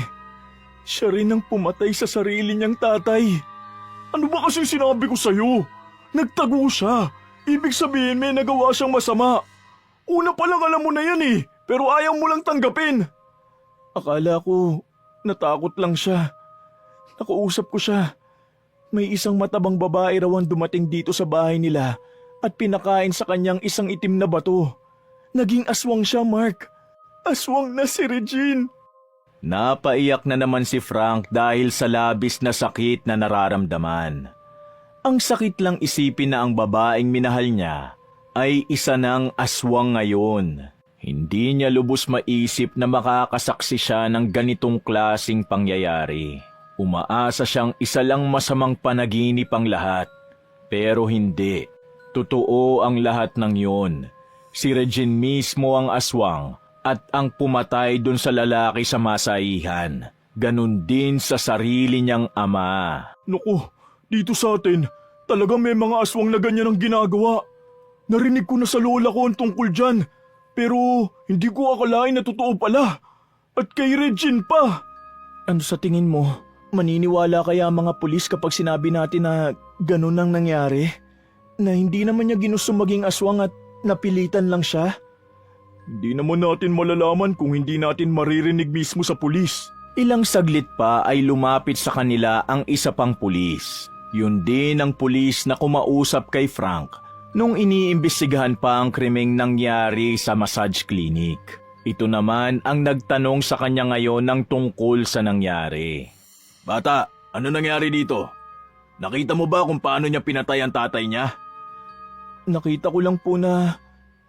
Siya rin ang pumatay sa sarili niyang tatay. Ano ba kasi sinabi ko sa'yo? Nagtago siya. Ibig sabihin may nagawa siyang masama. Una pa lang alam mo na yan eh, pero ayaw mo lang tanggapin. Akala ko natakot lang siya. Nakausap ko siya. May isang matabang babae raw ang dumating dito sa bahay nila at pinakain sa kanyang isang itim na bato. Naging aswang siya, Mark. Aswang na si Regine. Napaiyak na naman si Frank dahil sa labis na sakit na nararamdaman. Ang sakit lang isipin na ang babaeng minahal niya ay isa ng aswang ngayon. Hindi niya lubos maisip na makakasaksi siya ng ganitong klasing pangyayari. Umaasa siyang isa lang masamang panaginip ang lahat. Pero hindi. Totoo ang lahat ng yun. Si Regine mismo ang aswang at ang pumatay dun sa lalaki sa masaihan. Ganon din sa sarili niyang ama. Naku, dito sa atin, talagang may mga aswang na ganyan ang ginagawa. Narinig ko na sa lola ko ang tungkol dyan, pero hindi ko akalain na totoo pala. At kay Regine pa. Ano sa tingin mo? Maniniwala kaya mga pulis kapag sinabi natin na ganun ang nangyari? Na hindi naman niya ginusto maging aswang at napilitan lang siya? Hindi naman natin malalaman kung hindi natin maririnig mismo sa pulis. Ilang saglit pa ay lumapit sa kanila ang isa pang pulis. Yun din ang pulis na kumausap kay Frank nung iniimbestigahan pa ang krimeng nangyari sa massage clinic. Ito naman ang nagtanong sa kanya ngayon ng tungkol sa nangyari. Bata, ano nangyari dito? Nakita mo ba kung paano niya pinatay ang tatay niya? Nakita ko lang po na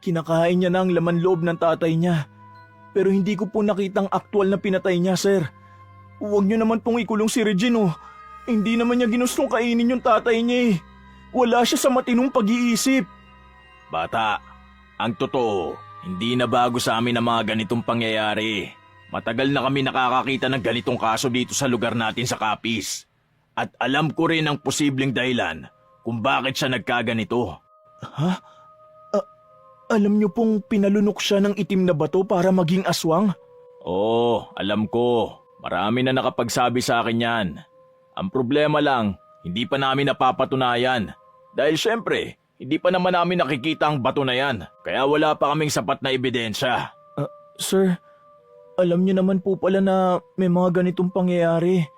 kinakain niya na ang laman loob ng tatay niya. Pero hindi ko po nakitang aktual na pinatay niya, sir. Huwag niyo naman pong ikulong si Regine, oh. Hindi naman niya ginustong kainin yung tatay niya eh. Wala siya sa matinong pag-iisip. Bata, ang totoo, hindi na bago sa amin ang mga ganitong pangyayari. Matagal na kami nakakakita ng ganitong kaso dito sa lugar natin sa Capiz. At alam ko rin ang posibleng dahilan kung bakit siya nagkaganito. Ha? Alam niyo pong pinalunok siya ng itim na bato para maging aswang? Oo, alam ko. Marami na nakapagsabi sa akin yan. Ang problema lang, hindi pa namin napapatunayan. Dahil syempre, hindi pa naman namin nakikita ang bato na yan. Kaya wala pa kaming sapat na ebidensya. Sir, alam niyo naman po pala na may mga ganitong pangyayari.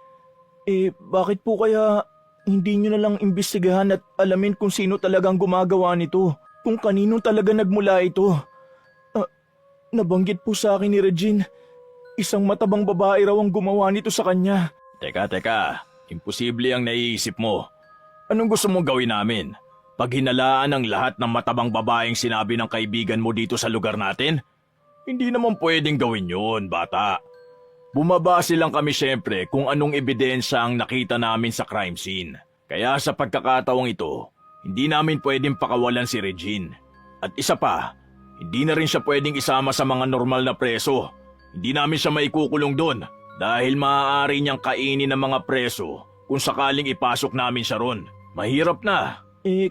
Bakit po kaya hindi niyo na lang imbestigahan at alamin kung sino talagang gumagawa nito? Kung kanino talaga nagmula ito. Nabanggit po sa akin ni Regine, isang matabang babae raw ang gumawa nito sa kanya. Teka, imposible ang naiisip mo. Anong gusto mong gawin namin? Paghinalaan ang lahat ng matabang babaeng sinabi ng kaibigan mo dito sa lugar natin? Hindi naman pwedeng gawin yun, bata. Bumabase lang kami syempre kung anong ebidensya ang nakita namin sa crime scene. Kaya sa pagkakataong ito, hindi namin pwedeng pakawalan si Regine. At isa pa, hindi na rin siya pwedeng isama sa mga normal na preso. Hindi namin siya maikukulong doon dahil maaari niyang kainin ng mga preso kung sakaling ipasok namin siya ron. Mahirap na.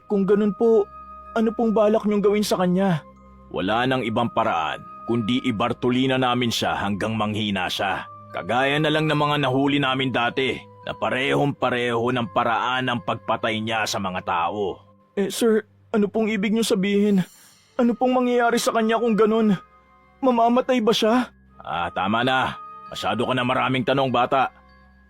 Kung ganun po, ano pong balak niyong gawin sa kanya? Wala nang ibang paraan kundi ibartulina namin siya hanggang manghina siya. Kagaya na lang ng mga nahuli namin dati na parehong-pareho ng paraan ng pagpatay niya sa mga tao. Sir, ano pong ibig niyo sabihin? Ano pong mangyayari sa kanya kung ganun? Mamamatay ba siya? Tama na. Masyado ka na maraming tanong, bata.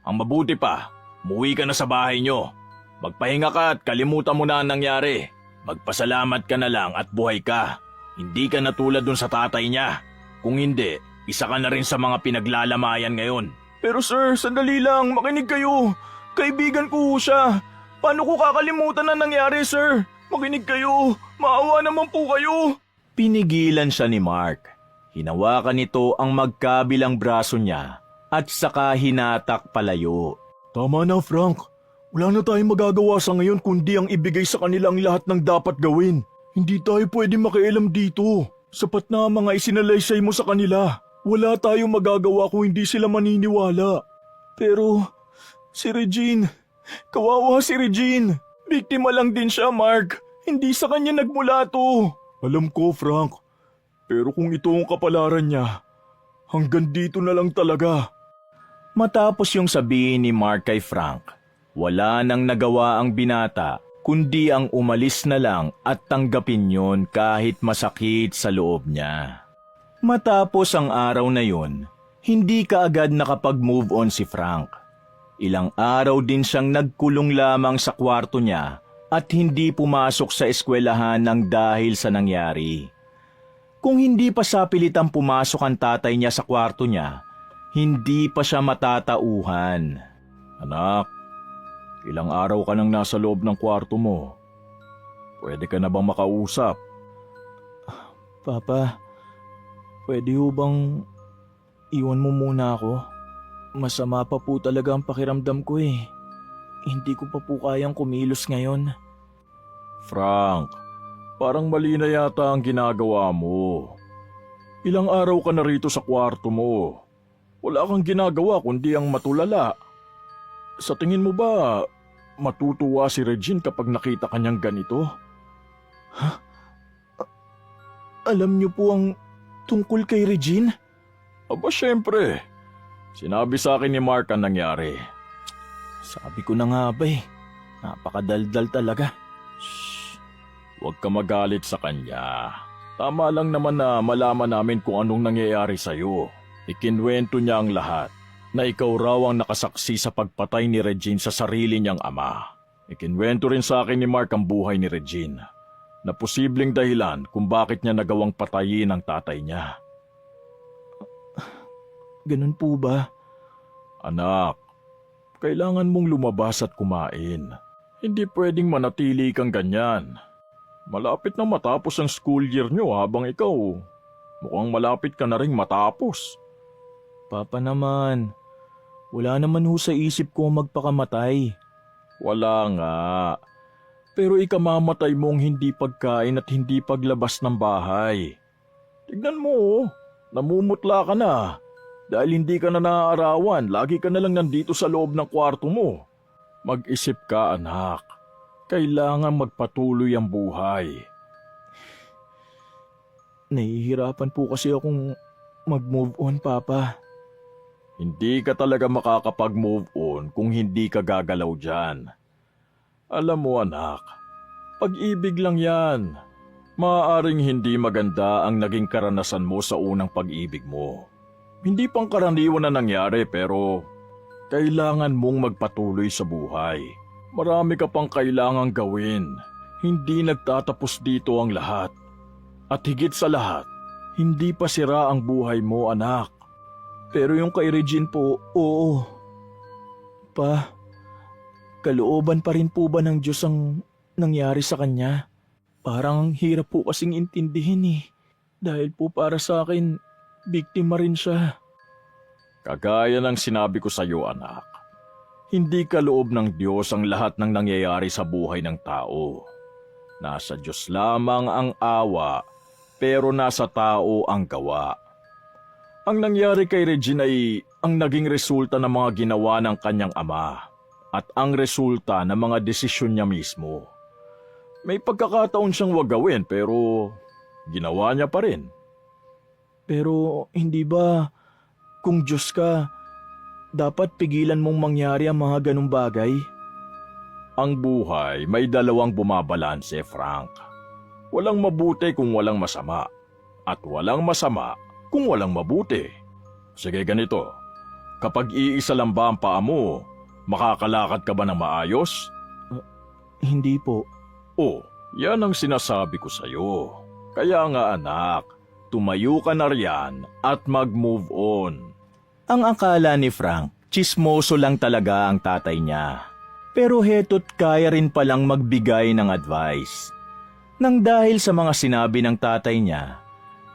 Ang mabuti pa, umuwi ka na sa bahay niyo. Magpahinga ka at kalimutan mo na ang nangyari. Magpasalamat ka na lang at buhay ka. Hindi ka na tulad dun sa tatay niya. Kung hindi, isa ka na rin sa mga pinaglalamayan ngayon. Pero sir, sandali lang, makinig kayo. Kaibigan ko siya. Paano ko kakalimutan ang nangyari, sir? Makinig kayo. Maawa naman po kayo. Pinigilan siya ni Mark. Hinawakan nito ang magkabilang braso niya at saka hinatak palayo. Tama na, Frank. Wala na tayong magagawa sa ngayon kundi ang ibigay sa kanila ang lahat ng dapat gawin. Hindi tayo pwede makialam dito. Sapat na ang mga isinalaysay mo sa kanila. Wala tayong magagawa kung hindi sila maniniwala. Pero, si Regine, Kawawa si Regine. Biktima lang din siya, Mark. Hindi sa kanya nagmula to. Alam ko, Frank. Pero kung ito ang kapalaran niya, hanggang dito na lang talaga. Matapos yung sabihin ni Mark kay Frank, wala nang nagawa ang binata kundi ang umalis na lang at tanggapin yon kahit masakit sa loob niya. Matapos ang araw na yon, hindi kaagad nakapag-move on si Frank. Ilang araw din siyang nagkulong lamang sa kwarto niya at hindi pumasok sa eskwelahan ng dahil sa nangyari. Kung hindi pa sa pilitang pumasok ang tatay niya sa kwarto niya, hindi pa siya matatauhan. Anak, ilang araw ka nang nasa loob ng kwarto mo. Pwede ka na bang makausap? Papa, pwede ho bang iwan mo muna ako? Masama pa po talaga ang pakiramdam ko eh. Hindi ko pa po kayang kumilos ngayon. Frank, parang mali na yata ang ginagawa mo. Ilang araw ka na rito sa kwarto mo. Wala kang ginagawa kundi ang matulala. Sa tingin mo ba, matutuwa si Regine kapag nakita kanyang ganito? Alam niyo po ang tungkol kay Regine? Aba syempre, sinabi sa akin ni Mark ang nangyari. Sabi ko na nga ba eh, napakadaldal talaga. Shh, huwag ka magalit sa kanya. Tama lang naman na malaman namin kung anong nangyayari sa'yo. Ikinwento niya ang lahat, na ikaw raw ang nakasaksi sa pagpatay ni Regine sa sarili niyang ama. Ikinwento rin sa akin ni Mark ang buhay ni Regine, na posibleng dahilan kung bakit niya nagawang patayin ang tatay niya. Ganun po ba? Anak, kailangan mong lumabas at kumain. Hindi pwedeng manatili kang ganyan. Malapit na matapos ang school year niyo habang ikaw mukhang malapit ka na ring matapos. Papa naman, wala naman ho sa isip ko magpakamatay. Wala nga. Pero ikamamatay mong hindi pagkain at hindi paglabas ng bahay. Tignan mo, namumutla ka na. Dahil hindi ka na naaarawan, lagi ka na lang nandito sa loob ng kwarto mo. Mag-isip ka, anak. Kailangan magpatuloy ang buhay. Nahihirapan po kasi akong mag-move on, Papa. Hindi ka talaga makakapag-move on kung hindi ka gagalaw dyan. Alam mo, anak, pag-ibig lang yan. Maaaring hindi maganda ang naging karanasan mo sa unang pag-ibig mo. Hindi pangkaraniwan na nangyari pero kailangan mong magpatuloy sa buhay. Marami ka pang kailangang gawin. Hindi nagtatapos dito ang lahat. At higit sa lahat, hindi pa sira ang buhay mo, anak. Pero yung kay Regine po, oo. Pa, kalooban pa rin po ba ng Diyos ang nangyari sa kanya? Parang hirap po kasing intindihin eh. Dahil po para sa akin, biktima rin siya. Kagaya ng sinabi ko sa iyo, anak. Hindi kaloob ng Diyos ang lahat ng nangyayari sa buhay ng tao. Nasa Diyos lamang ang awa, pero nasa tao ang gawa. Ang nangyari kay Regine ay ang naging resulta ng mga ginawa ng kanyang ama at ang resulta ng mga desisyon niya mismo. May pagkakataon siyang wag gawin pero ginawa niya pa rin. Pero hindi ba kung Diyos ka, dapat pigilan mong mangyari ang mga ganong bagay? Ang buhay may dalawang bumabalanse, Frank. Walang mabuti kung walang masama at walang masama kung walang mabuti. Sige ganito, kapag iisa lang ba ang paa mo, makakalakad ka ba ng maayos? Hindi po. Oh, yan ang sinasabi ko sa'yo. Kaya nga anak, tumayo ka na riyan at mag-move on. Ang akala ni Frank, tsismoso lang talaga ang tatay niya. Pero heto't kaya rin palang magbigay ng advice. Nang dahil sa mga sinabi ng tatay niya,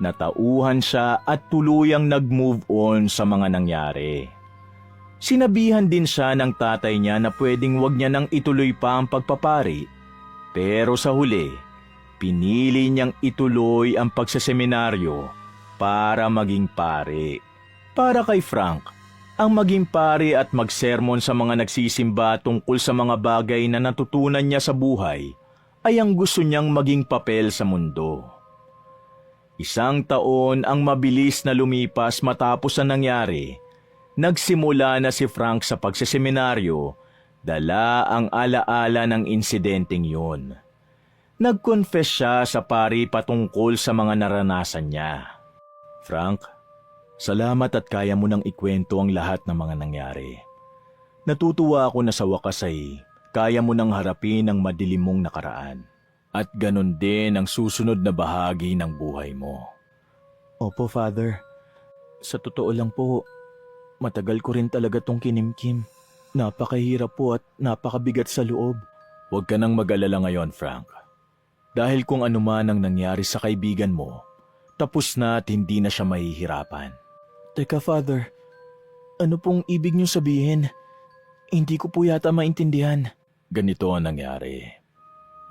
natauhan siya at tuluyang nag-move on sa mga nangyari. Sinabihan din siya ng tatay niya na pwedeng wag niya nang ituloy pa ang pagpapari. Pero sa huli, pinili niyang ituloy ang pagseseminaryo para maging pari. Para kay Frank, Ang maging pari at magsermon sa mga nagsisimba tungkol sa mga bagay na natutunan niya sa buhay ay ang gusto niyang maging papel sa mundo. 1 taon ang mabilis na lumipas matapos ang nangyari. Nagsimula na si Frank sa pagseseminaryo, dala ang alaala ng insidenteng yun. Nag-confess siya sa pari patungkol sa mga naranasan niya. Frank, salamat at kaya mo nang ikwento ang lahat ng mga nangyari. Natutuwa ako na sa wakas ay kaya mo nang harapin ang madilim mong nakaraan. At ganon din ang susunod na bahagi ng buhay mo. Opo, Father. Sa totoo lang po, matagal ko rin talaga tong kinimkim. Napakahirap po at napakabigat sa loob. Huwag ka nang mag-alala ngayon, Frank. Dahil kung ano man ang nangyari sa kaibigan mo, tapos na at hindi na siya mahihirapan. Teka, Father. Ano pong ibig niyo sabihin? Hindi ko po yata maintindihan. Ganito ang nangyari.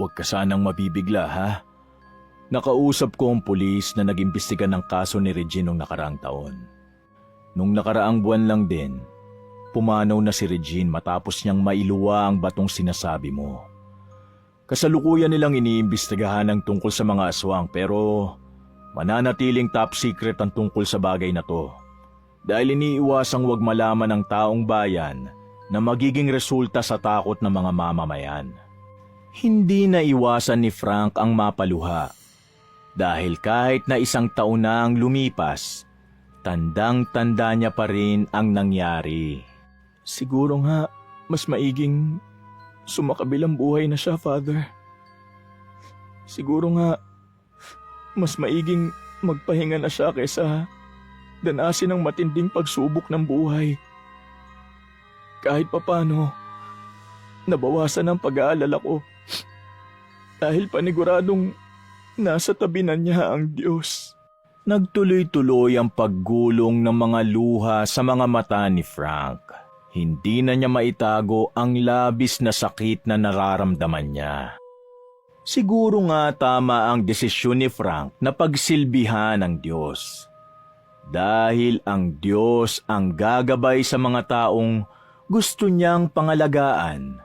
Huwag ka sanang mabibigla, ha? Nakausap ko ang pulis na nag-imbestiga ng kaso ni Regine noong nakaraang taon. Nung nakaraang buwan lang din, pumanaw na si Regine matapos niyang mailuwa ang batong sinasabi mo. Kasalukuyan nilang iniimbestigahan ang tungkol sa mga aswang pero mananatiling top secret ang tungkol sa bagay na to. Dahil iniiwasang huwag malaman ng taong bayan na magiging resulta sa takot ng mga mamamayan. Hindi na iwasan ni Frank ang mapaluha. Dahil kahit na 1 taon na ang lumipas, tandang-tanda niya pa rin ang nangyari. Siguro nga, mas maiging sumakabilang buhay na siya, Father. Siguro nga, mas maiging magpahinga na siya kaysa danasin ang matinding pagsubok ng buhay. Kahit papano, nabawasan ang pag-aalala ko dahil paniguradong nasa tabi na niya ang Diyos. Nagtuloy-tuloy ang paggulong ng mga luha sa mga mata ni Frank. Hindi na niya maitago ang labis na sakit na nararamdaman niya. Siguro nga tama ang desisyon ni Frank na pagsilbihan ng Diyos. Dahil ang Diyos ang gagabay sa mga taong gusto niyang pangalagaan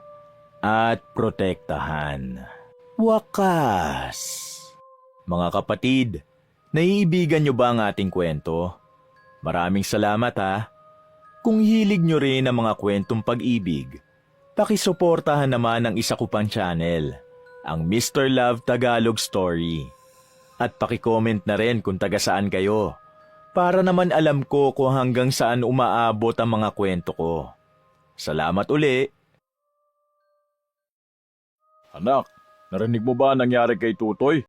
at protektahan. Wakas! Mga kapatid, naiibigan niyo ba ang ating kwento? Maraming salamat ha. Kung hilig niyo rin ang mga kwentong pag-ibig, pakisuportahan naman ang isa ko pang channel, ang Mr. Love Tagalog Story. At pakicomment na rin kung taga saan kayo, para naman alam ko kung hanggang saan umaabot ang mga kwento ko. Salamat uli! Anak, narinig mo ba ang nangyari kay Tutoy?